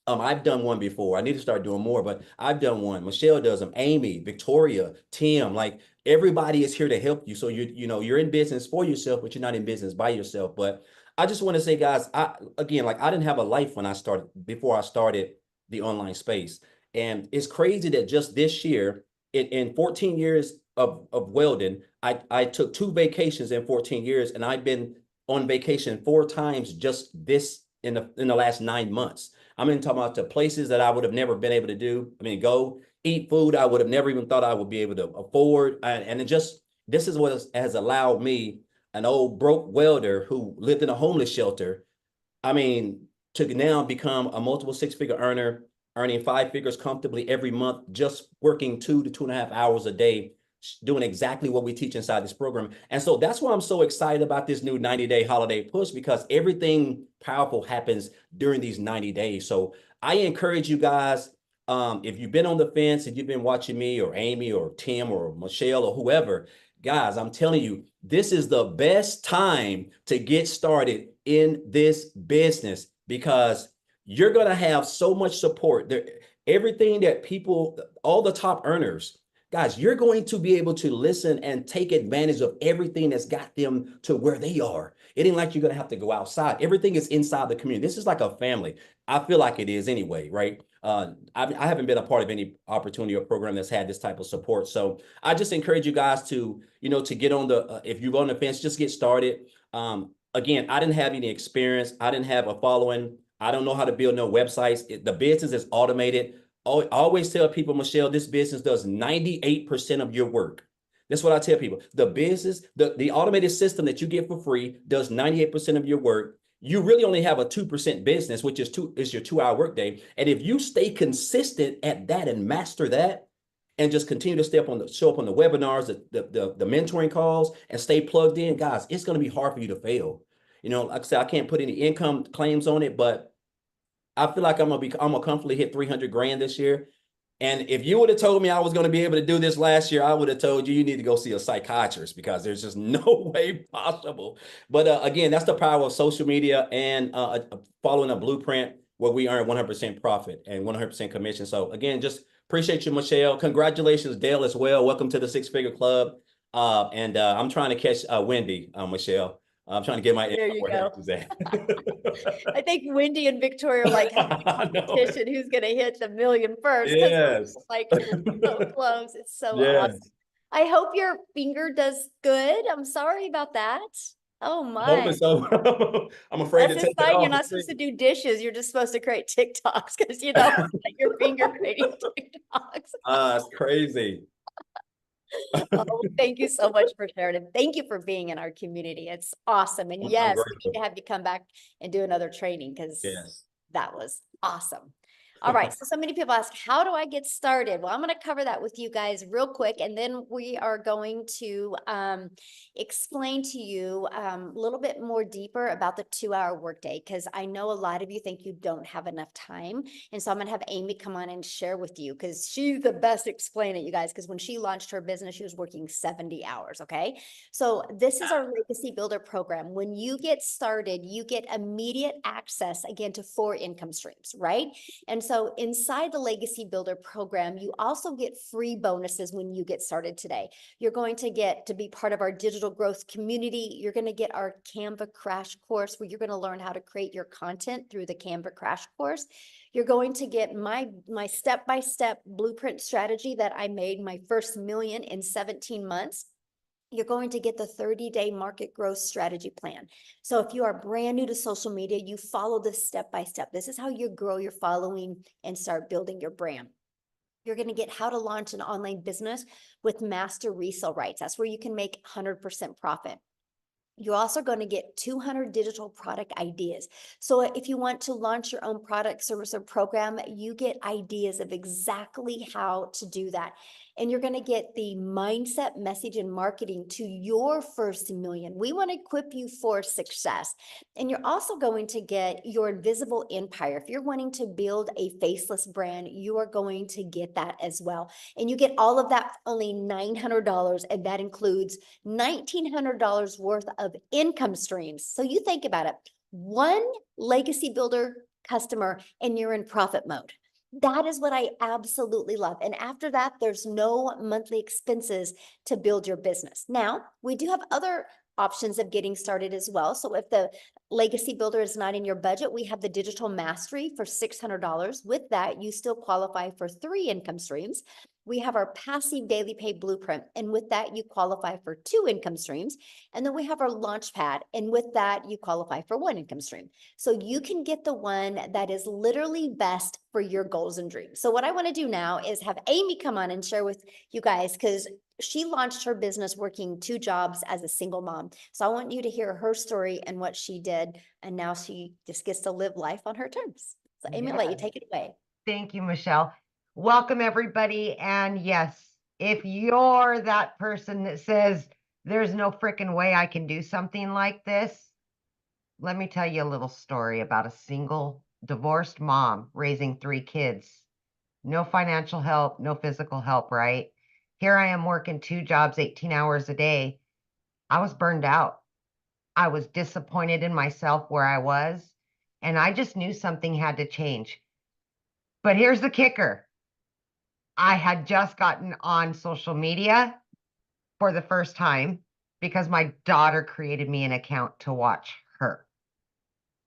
Speaker 5: I've done one before. I need to start doing more, but I've done one. Michelle does them. Amy, Victoria, Tim, like everybody is here to help you. So you're in business for yourself, but you're not in business by yourself. But I just want to say, guys, I didn't have a life before I started the online space. And it's crazy that just this year, in 14 years of welding, I took 2 vacations in 14 years, and I've been on vacation 4 times just in the last 9 months. I'm talking about the places that I would have never been able to do. Go eat food I would have never even thought I would be able to afford. And this is what has allowed me, an old broke welder who lived in a homeless shelter, to now become a multiple 6-figure earner, earning 5 figures comfortably every month, just working 2 to 2.5 hours a day, doing exactly what we teach inside this program. And so that's why I'm so excited about this new 90-day holiday push, because everything powerful happens during these 90 days. So I encourage you guys, if you've been on the fence, if you've been watching me or Amy or Tim or Michelle or whoever, guys, I'm telling you, this is the best time to get started in this business, because you're going to have so much support. Everything that people, all the top earners, guys, you're going to be able to listen and take advantage of everything that's got them to where they are. It ain't like you're going to have to go outside. Everything is inside the community. This is like a family. I feel like it is anyway, right? I haven't been a part of any opportunity or program that's had this type of support. So I just encourage you guys to, to get on if you're on the fence, just get started. Again, I didn't have any experience. I didn't have a following. I don't know how to build no websites. The business is automated. I always tell people, Michelle, this business does 98% of your work. That's what I tell people. The business, the automated system that you get for free does 98% of your work. You really only have a 2% business, which is your 2-hour workday. And if you stay consistent at that and master that, and just continue to show up on the webinars, the mentoring calls, and stay plugged in, guys, it's going to be hard for you to fail. Like I said, I can't put any income claims on it, but I feel like I'm gonna comfortably hit 300 grand this year. And if you would have told me I was going to be able to do this last year, I would have told you need to go see a psychiatrist, because there's just no way possible. But again, that's the power of social media and following a blueprint where we earn 100% profit and 100% commission. So again, just appreciate you, Michelle. Congratulations, Dale, as well. Welcome to the 6-figure club. And I'm trying to catch Wendy, Michelle. I'm trying to get my
Speaker 1: There you
Speaker 5: where
Speaker 1: go.
Speaker 5: she's at.
Speaker 1: I think Wendy and Victoria are like having a
Speaker 5: I know.
Speaker 1: competition who's going to hit the million first. 'Cause
Speaker 5: Yes.
Speaker 1: like so close. It's so
Speaker 5: Yes.
Speaker 1: awesome. I hope your finger does good. I'm sorry about that. Oh
Speaker 5: Hoping
Speaker 1: my.
Speaker 5: so. I'm afraid
Speaker 1: That's
Speaker 5: to
Speaker 1: a
Speaker 5: take it
Speaker 1: sign
Speaker 5: off.
Speaker 1: you're not supposed to do dishes. You're just supposed to create TikToks, because your finger creating TikToks.
Speaker 5: It's crazy.
Speaker 1: Oh, thank you so much for sharing it. Thank you for being in our community. It's awesome. And
Speaker 5: I'm
Speaker 1: yes, we
Speaker 5: grateful.
Speaker 1: need to have you come back and do another training, because
Speaker 5: Yes.
Speaker 1: That was awesome. All right, so many people ask, how do I get started? Well, I'm going to cover that with you guys real quick, and then we are going to explain to you a little bit more deeper about the 2-hour workday, because I know a lot of you think you don't have enough time. And so I'm going to have Amy come on and share with you, because she's the best explaining it, you guys, because when she launched her business, she was working 70 hours, okay? So this is our Legacy Builder program. When you get started, you get immediate access, again, to 4 income streams, right? And so inside the Legacy Builder program, you also get free bonuses when you get started today. You're going to get to be part of our digital growth community. You're going to get our Canva crash course, where you're going to learn how to create your content through the Canva crash course. You're going to get my step-by-step blueprint strategy that I made my first million in 17 months. You're going to get the 30-day market growth strategy plan. So if you are brand new to social media, you follow this step by step. This is how you grow your following and start building your brand. You're going to get how to launch an online business with master resale rights. That's where you can make 100% profit. You're also going to get 200 digital product ideas. So if you want to launch your own product, service, or program, you get ideas of exactly how to do that. And you're going to get the mindset, message, and marketing to your first million. We want to equip you for success. And you're also going to get your invisible empire. If you're wanting to build a faceless brand, you are going to get that as well. And you get all of that for only $900, and that includes $1,900 worth of income streams. So you think about it, one Legacy Builder customer and you're in profit mode. That is what I absolutely love. And after that, there's no monthly expenses to build your business. Now, we do have other options of getting started as well. So if the Legacy Builder is not in your budget, we have the Digital Mastery for $600. With that, you still qualify for 3 income streams. We have our Passive Daily Pay Blueprint, and with that, you qualify for 2 income streams. And then we have our Launchpad, and with that, you qualify for 1 income stream. So you can get the one that is literally best for your goals and dreams. So what I want to do now is have Amy come on and share with you guys, because she launched her business working 2 jobs as a single mom. So I want you to hear her story and what she did, and now she just gets to live life on her terms. So Amy, I'll let you take it away.
Speaker 6: Thank you, Michelle. Welcome, everybody. And yes, if you're that person that says, there's no freaking way I can do something like this, let me tell you a little story about a single divorced mom raising 3 kids. No financial help, no physical help, right? Here I am working 2 jobs, 18 hours a day. I was burned out. I was disappointed in myself where I was, and I just knew something had to change. But here's the kicker. I had just gotten on social media for the first time because my daughter created me an account to watch her.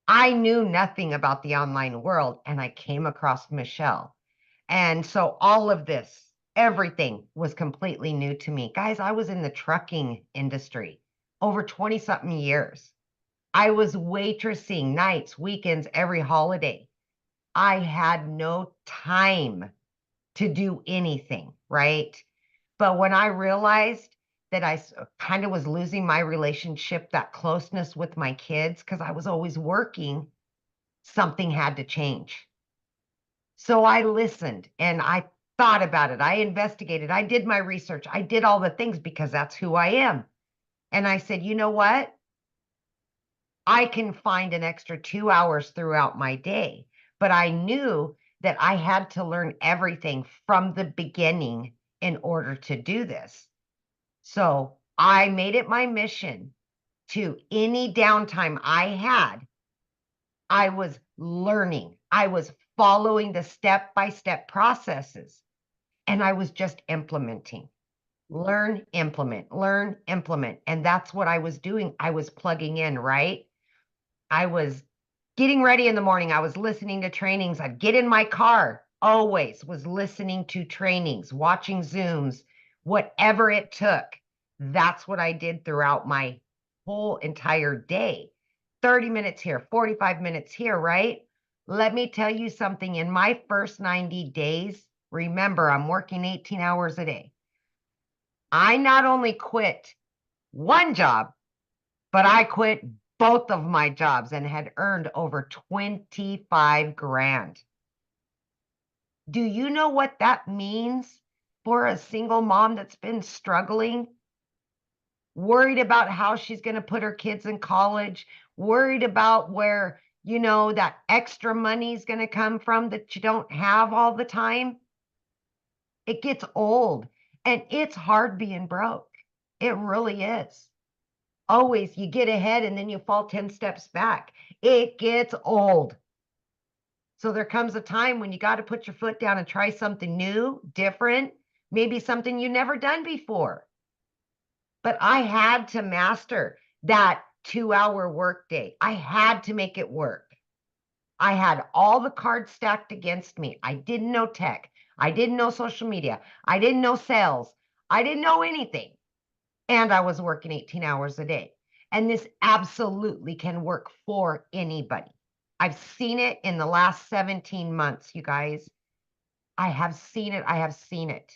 Speaker 6: I knew nothing about the online world, and I came across Michelle. And so all of this, everything was completely new to me. Guys, I was in the trucking industry over 20-something years. I was waitressing nights, weekends, every holiday. I had no time to do anything, right? But when I realized that I kind of was losing my relationship, that closeness with my kids, because I was always working, something had to change. So I listened and I thought about it. I investigated. I did my research. I did all the things because that's who I am. And I said, you know what? I can find an extra 2 hours throughout my day. But I knew that I had to learn everything from the beginning in order to do this. So I made it my mission to any downtime I had, I was learning. I was following the step-by-step processes, and I was just implementing. Learn, implement, learn, implement. And that's what I was doing. I was plugging in, right? I was getting ready in the morning. I was listening to trainings. I'd get in my car, always was listening to trainings, watching Zooms, whatever it took. That's what I did throughout my whole entire day. 30 minutes here, 45 minutes here, right? Let me tell you something. In my first 90 days, remember, I'm working 18 hours a day. I not only quit one job, but I quit both of my jobs and had earned over 25 grand. Do you know what that means for a single mom that's been struggling? Worried about how she's going to put her kids in college, worried about where, you know, that extra money is going to come from that you don't have all the time. It gets old and it's hard being broke. It really is. Always you get ahead and then you fall 10 steps back. It gets old. So there comes a time when you got to put your foot down and try something new, different, maybe something you never done before. But I had to master that 2-hour workday. I had to make it work. I had all the cards stacked against me. I didn't know tech. I didn't know social media. I didn't know sales. I didn't know anything. And I was working 18 hours a day. And this absolutely can work for anybody. I've seen it in the last 17 months, you guys. I have seen it. I have seen it.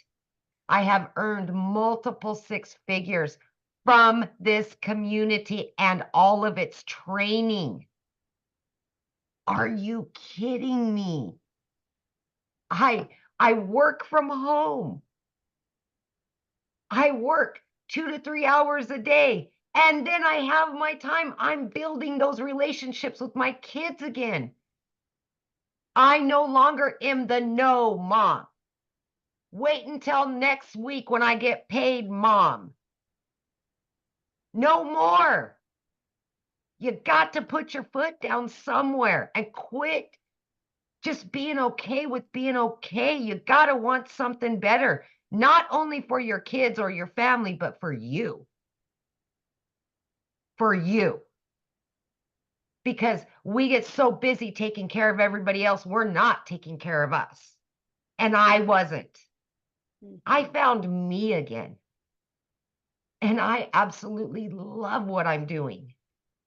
Speaker 6: I have earned multiple 6 figures from this community and all of its training. Are you kidding me? I work from home. I work 2 to 3 hours a day. And then I have my time. I'm building those relationships with my kids again. I no longer am the no mom. Wait until next week when I get paid, mom. No more. You got to put your foot down somewhere and quit just being okay with being okay. You got to want something better, not only for your kids or your family, but for you. For you. Because we get so busy taking care of everybody else, we're not taking care of us. And I wasn't. I found me again. And I absolutely love what I'm doing.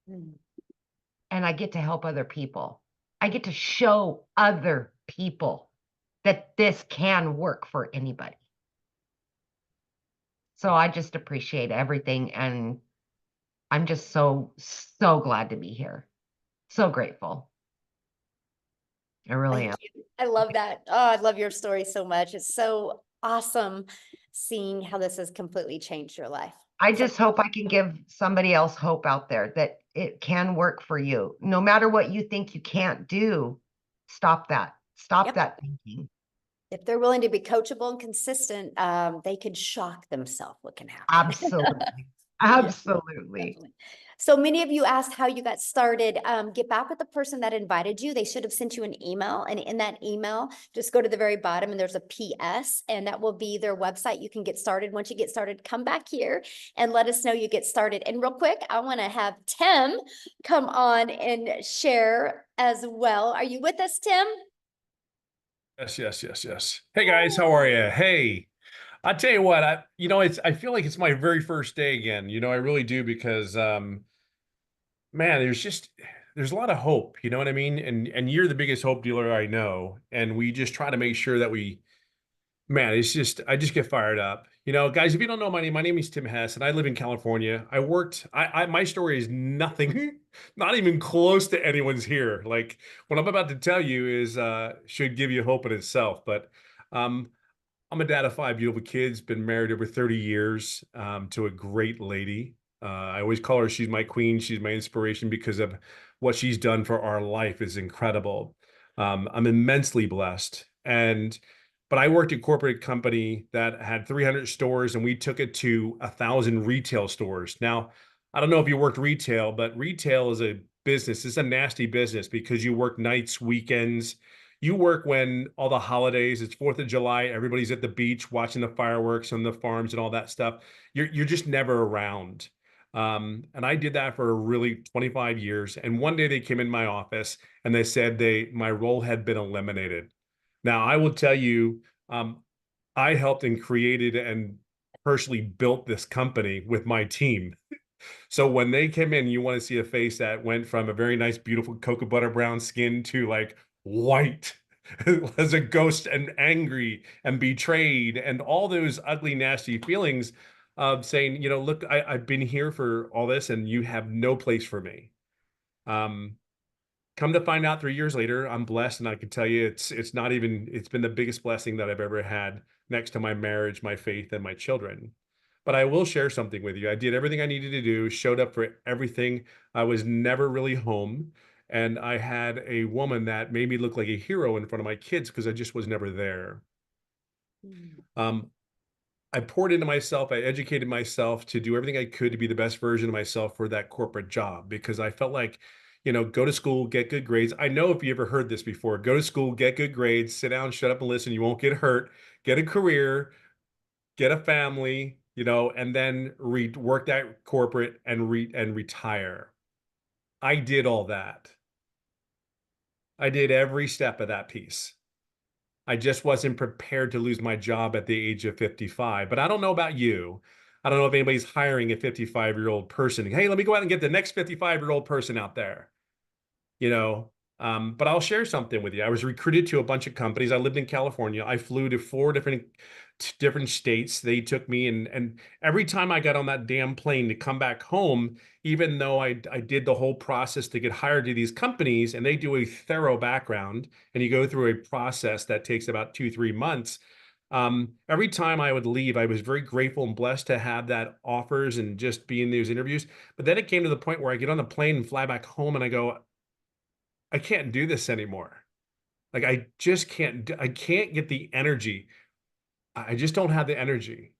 Speaker 6: And I get to help other people. I get to show other people that this can work for anybody. So I just appreciate everything. And I'm just so glad to be here. So grateful. I really am.
Speaker 1: Thank you. I love that. Oh, I love your story so much. It's so awesome seeing how this has completely changed your life.
Speaker 6: I just hope I can give somebody else hope out there that it can work for you. No matter what you think you can't do, stop that. Stop
Speaker 1: Yep.
Speaker 6: that thinking.
Speaker 1: If they're willing to be coachable and consistent, they could shock themselves what can happen.
Speaker 6: Absolutely. Absolutely.
Speaker 1: Definitely. So many of you asked how you got started. Get back with the person that invited you. They should have sent you an email. And in that email, just go to the very bottom and there's a PS and that will be their website. You can get started. Once you get started, come back here and let us know you get started. And real quick, I want to have Tim come on and share as well. Are you with us, Tim?
Speaker 7: Yes. Hey guys, how are you? Hey, I tell you what, I feel like it's my very first day again. I really do because, man, there's a lot of hope. You know what I mean? And you're the biggest hope dealer I know, and we just try to make sure that man, I just get fired up. Guys, if you don't know my name is Tim Hess, and I live in California. My story is nothing, not even close to anyone's here. Like what I'm about to tell you is, should give you hope in itself. But I'm a dad of 5 beautiful kids, been married over 30 years, to a great lady. I always call her, she's my queen. She's my inspiration because of what she's done for our life is incredible. I'm immensely blessed. But I worked at a corporate company that had 300 stores and we took it to 1,000 retail stores. Now, I don't know if you worked retail, but retail is a business. It's a nasty business because you work nights, weekends. You work when all the holidays, it's 4th of July, everybody's at the beach watching the fireworks on the farms and all that stuff. You're just never around. And I did that for really 25 years. And one day they came in my office and they said my role had been eliminated. Now, I will tell you, I helped and created and personally built this company with my team. So when they came in, you want to see a face that went from a very nice, beautiful cocoa butter brown skin to like white as a ghost and angry and betrayed and all those ugly, nasty feelings of saying, look, I've been here for all this and you have no place for me. Come to find out 3 years later, I'm blessed, and I can tell you it's not even it's been the biggest blessing that I've ever had next to my marriage, my faith, and my children. But I will share something with you. I did everything I needed to do, showed up for everything. I was never really home. And I had a woman that made me look like a hero in front of my kids because I just was never there. Um, I poured into myself. I educated myself to do everything I could to be the best version of myself for that corporate job because I felt like, go to school, get good grades. I know if you ever heard this before, go to school, get good grades, sit down, shut up and listen. You won't get hurt, get a career, get a family, and then work that corporate and retire. I did all that. I did every step of that piece. I just wasn't prepared to lose my job at the age of 55. But I don't know about you. I don't know if anybody's hiring a 55-year-old person. Hey, let me go out and get the next 55-year-old person out there. you know. But I'll share something with you. I was recruited to a bunch of companies. I lived in California. I flew to 4 different states. They took me, and every time I got on that damn plane to come back home, even though I did the whole process to get hired to these companies, and they do a thorough background, and you go through a process that takes about 2-3 months. Every time I would leave, I was very grateful and blessed to have that offers and just be in those interviews. But then it came to the point where I get on the plane and fly back home, and I go, I can't do this anymore. Like I just I can't get the energy. I just don't have the energy.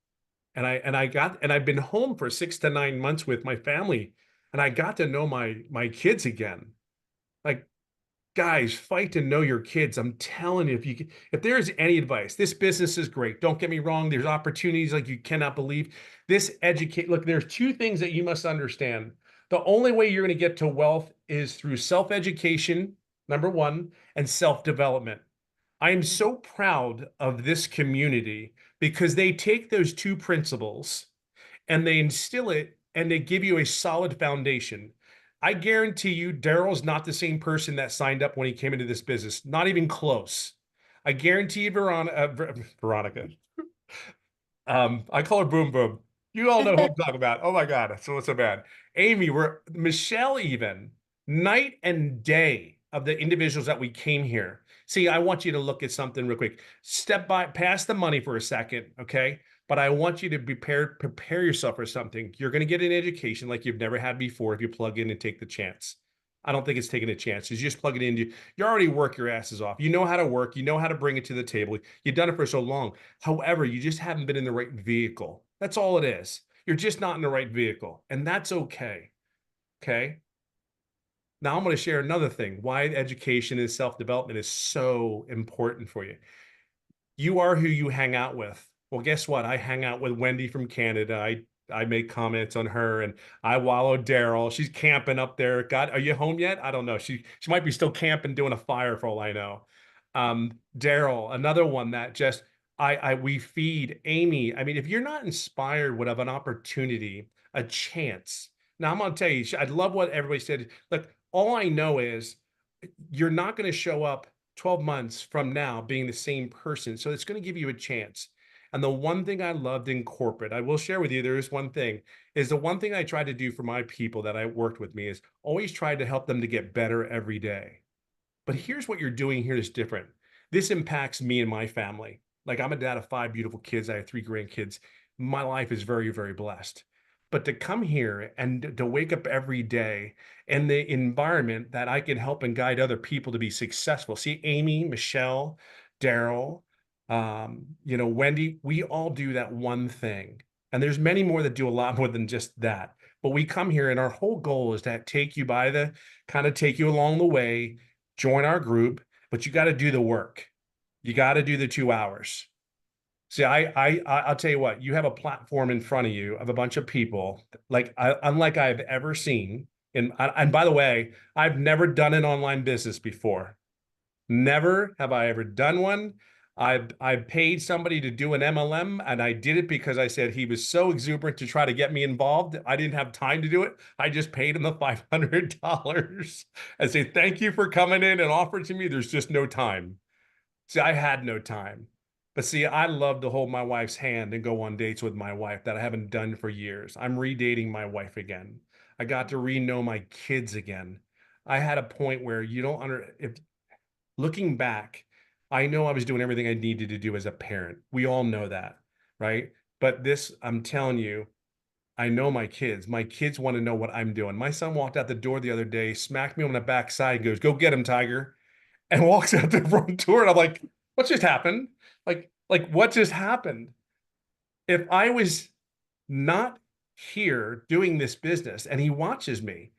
Speaker 7: And I've been home for 6 to 9 months with my family, and I got to know my kids again. Like, guys, fight to know your kids. I'm telling you, if there's any advice, this business is great. Don't get me wrong. There's opportunities like you cannot believe. Look, there's 2 things that you must understand. The only way you're going to get to wealth is through self-education, number one, and self-development. I am so proud of this community because they take those 2 principles and they instill it and they give you a solid foundation. I guarantee you, Daryl's not the same person that signed up when he came into this business, not even close. I guarantee you, Veronica. I call her Boom Boom. You all know who I'm talking about. Oh my God, so bad. Amy, Michelle, even night and day of the individuals that we came here. See, I want you to look at something real quick. Step by, past the money for a second, okay? But I want you to prepare yourself for something. You're going to get an education like you've never had before if you plug in and take the chance. I don't think it's taking a chance. You just plug it in. You already work your asses off. You know how to work. You know how to bring it to the table. You've done it for so long. However, you just haven't been in the right vehicle. That's all it is. You're just not in the right vehicle. And that's okay. Okay. Now I'm going to share another thing, why education and self-development is so important for you. You are who you hang out with. Well, guess what? I hang out with Wendy from Canada. I make comments on her, and I wallow Daryl. She's camping up there. God, are you home yet? I don't know. She might be still camping, doing a fire for all I know. Daryl, another one that just we feed. Amy. I mean, if you're not inspired, would have an opportunity, a chance. Now I'm gonna tell you, I love what everybody said. Look, all I know is you're not going to show up 12 months from now being the same person. So it's going to give you a chance. And the one thing I loved in corporate, I will share with you, there is one thing, is the one thing I tried to do for my people that I worked with me is always try to help them to get better every day. But here's what you're doing here is different. This impacts me and my family. Like I'm a dad of 5 beautiful kids. I have 3 grandkids. My life is very, very blessed. But to come here and to wake up every day in the environment that I can help and guide other people to be successful. See, Amy, Michelle, Daryl, Wendy, we all do that one thing. And there's many more that do a lot more than just that. But we come here and our whole goal is to take you take you along the way, join our group, but you got to do the work. You got to do the 2 hours. See, I'll tell you what, you have a platform in front of you of a bunch of people unlike I've ever seen. And by the way, I've never done an online business before. Never have I ever done one. I've paid somebody to do an MLM, and I did it because I said he was so exuberant to try to get me involved. I didn't have time to do it. I just paid him the $500 and say, thank you for coming in and offering to me. There's just no time. See, I had no time. But see, I love to hold my wife's hand and go on dates with my wife that I haven't done for years. I'm redating my wife again. I got to re-know my kids again. I had a point where you don't if looking back, I know I was doing everything I needed to do as a parent. We all know that, right? But this, I'm telling you, I know my kids. My kids want to know what I'm doing. My son walked out the door the other day, smacked me on the backside, and goes, "Go get him, Tiger," and walks out the front door. And I'm like, "What just happened? Like what just happened?" If I was not here doing this business and he watches me,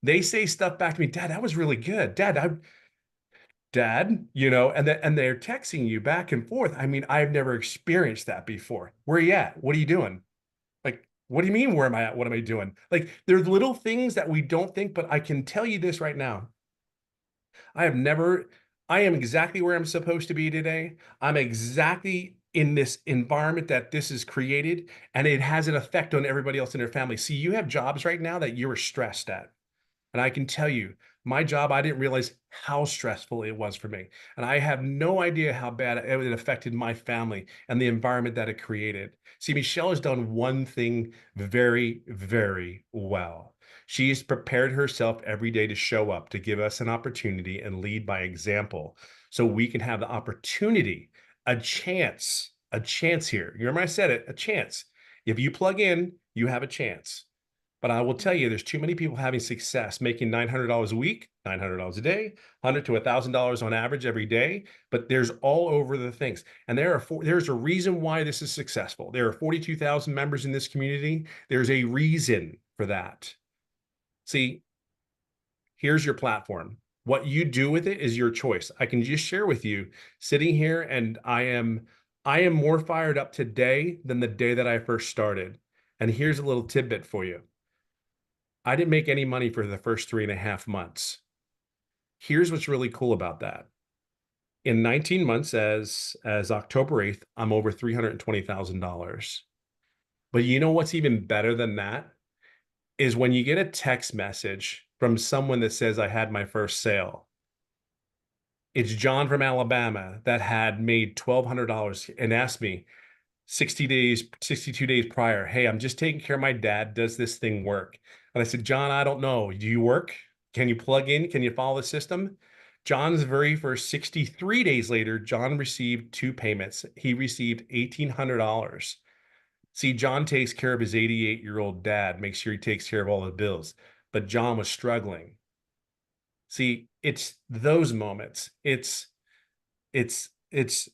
Speaker 7: they say stuff back to me, "Dad, that was really good. Dad, and they're texting you back and forth. I mean, I've never experienced that before. Where are you at? What are you doing? Like, what do you mean, where am I at? What am I doing? Like, there's little things that we don't think, but I can tell you this right now. I am exactly where I'm supposed to be today. I'm exactly in this environment that this is created, and it has an effect on everybody else in their family. See, you have jobs right now that you're stressed at. And I can tell you, my job, I didn't realize how stressful it was for me. And I have no idea how bad it affected my family and the environment that it created. See, Michelle has done one thing very, very well. She's prepared herself every day to show up, to give us an opportunity and lead by example so we can have the opportunity, a chance here. You remember I said it, a chance. If you plug in, you have a chance. But I will tell you, there's too many people having success, making $900 a week, $900 a day, $100 to $1,000 on average every day. But there's all over the things. And there's a reason why this is successful. There are 42,000 members in this community. There's a reason for that. See, here's your platform. What you do with it is your choice. I can just share with you, sitting here, and I am more fired up today than the day that I first started. And here's a little tidbit for you. I didn't make any money for the first 3.5 months. Here's what's really cool about that. In 19 months, as October 8th, I'm over $320,000. But you know what's even better than that is when you get a text message from someone that says, "I had my first sale." It's John from Alabama that had made $1,200 and asked me 62 days prior, "Hey, I'm just taking care of my dad. Does this thing work?" And I said, "John, I don't know. Do you work? Can you plug in? Can you follow the system?" John's very first 63 days later, John received 2 payments. He received $1,800. See, John takes care of his 88-year-old dad, makes sure he takes care of all the bills. But John was struggling. See, it's those moments. It's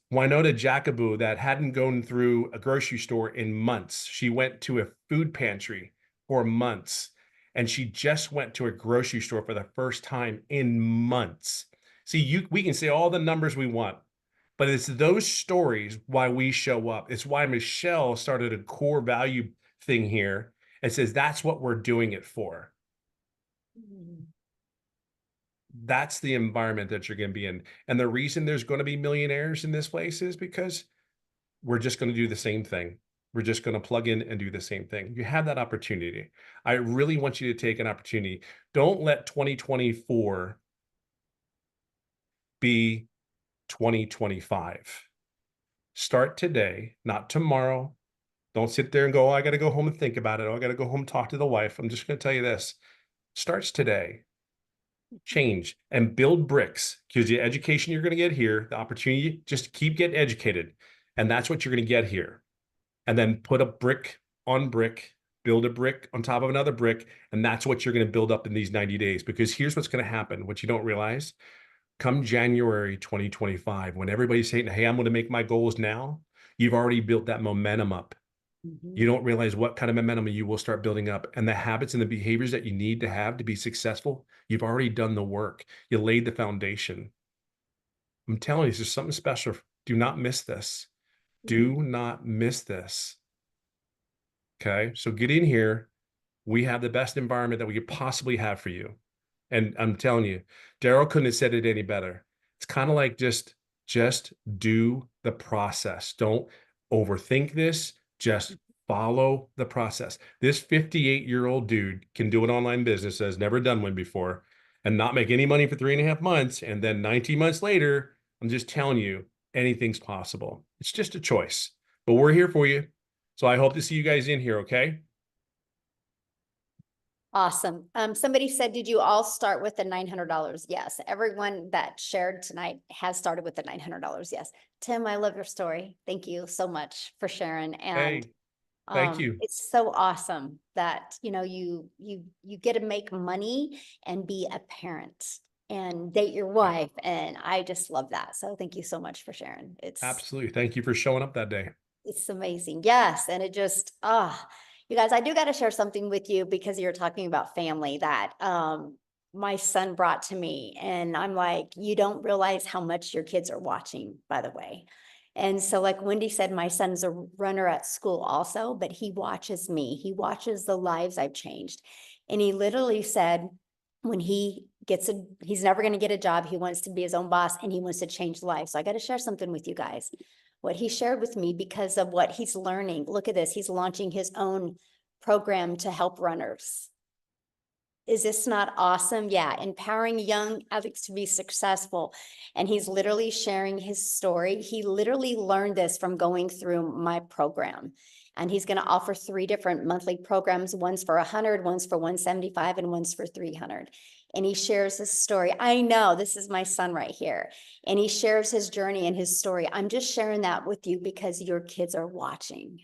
Speaker 7: Winona Jacobou that hadn't gone through a grocery store in months. She went to a food pantry for months, and she just went to a grocery store for the first time in months. See, we can say all the numbers we want, but it's those stories why we show up. It's why Michelle started a core value thing here and says that's what we're doing it for. That's the environment that you're going to be in. And the reason there's going to be millionaires in this place is because we're just going to do the same thing. We're just going to plug in and do the same thing. You have that opportunity. I really want you to take an opportunity. Don't let 2024 be 2025. Start today, not tomorrow. Don't sit there and go, "Oh, I got to go home and think about it. Oh, I got to go home and talk to the wife." I'm just going to tell you this. Starts today. Change and build bricks, because the education you're going to get here, the opportunity, just keep getting educated. And that's what you're going to get here. And then put a brick on brick, build a brick on top of another brick. And that's what you're going to build up in these 90 days. Because here's what's going to happen, what you don't realize. Come January 2025, when everybody's saying, "Hey, I'm going to make my goals now," you've already built that momentum up. You don't realize what kind of momentum you will start building up, and the habits and the behaviors that you need to have to be successful. You've already done the work. You laid the foundation. I'm telling you, this is something special. Do not miss this. Do not miss this. Okay. So get in here. We have the best environment that we could possibly have for you. And I'm telling you, Daryl couldn't have said it any better. It's kind of like just do the process. Don't overthink this. Just follow the process. This 58-year-old dude can do an online business, has never done one before, and not make any money for 3.5 months. And then 19 months later, I'm just telling you, anything's possible. It's just a choice, but we're here for you. So I hope to see you guys in here. Okay.
Speaker 1: Awesome. Somebody said, did you all start with the $900? Yes. Everyone that shared tonight has started with the $900. Yes. Tim, I love your story. Thank you so much for sharing. And
Speaker 7: Hey, thank you.
Speaker 1: it's so awesome that, you get to make money and be a parent and date your wife. And I just love that. So thank you so much for sharing.
Speaker 7: Absolutely. Thank you for showing up that day.
Speaker 1: It's amazing. Yes. And it just, you guys, I do got to share something with you because you're talking about family that, my son brought to me, and I'm like, you don't realize how much your kids are watching, by the way. And so like Wendy said, my son's a runner at school also, but he watches me. He watches the lives I've changed. And he literally said, when he's never going to get a job. He wants to be his own boss and he wants to change lives. So I got to share something with you guys. What he shared with me because of what he's learning. Look at this. He's launching his own program to help runners. Is this not awesome? Yeah, empowering young athletes to be successful. And he's literally sharing his story. He literally learned this from going through my program. And he's going to offer 3 different monthly programs. One's for 100, one's for 175, and one's for 300. And he shares his story. I know this is my son right here. And he shares his journey and his story. I'm just sharing that with you because your kids are watching.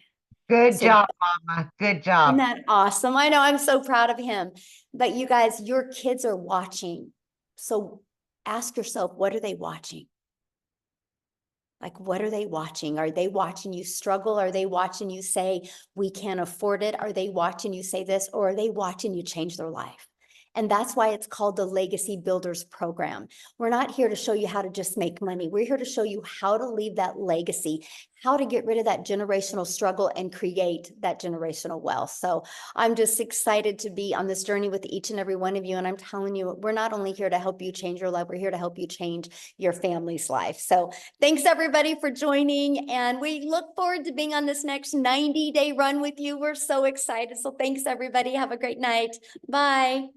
Speaker 6: Good
Speaker 1: So-
Speaker 6: job, Mama. Good
Speaker 1: Isn't
Speaker 6: job.
Speaker 1: that awesome? I know, I'm so proud of him. But you guys, your kids are watching. So ask yourself, what are they watching? Like, what are they watching? Are they watching you struggle? Are they watching you say, we can't afford it? Are they watching you say this? Or are they watching you change their life? And that's why it's called the Legacy Builders Program. We're not here to show you how to just make money. We're here to show you how to leave that legacy, how to get rid of that generational struggle and create that generational wealth. So I'm just excited to be on this journey with each and every one of you. And I'm telling you, we're not only here to help you change your life, we're here to help you change your family's life. So thanks everybody for joining. And we look forward to being on this next 90-day run with you. We're so excited. So thanks everybody. Have a great night. Bye.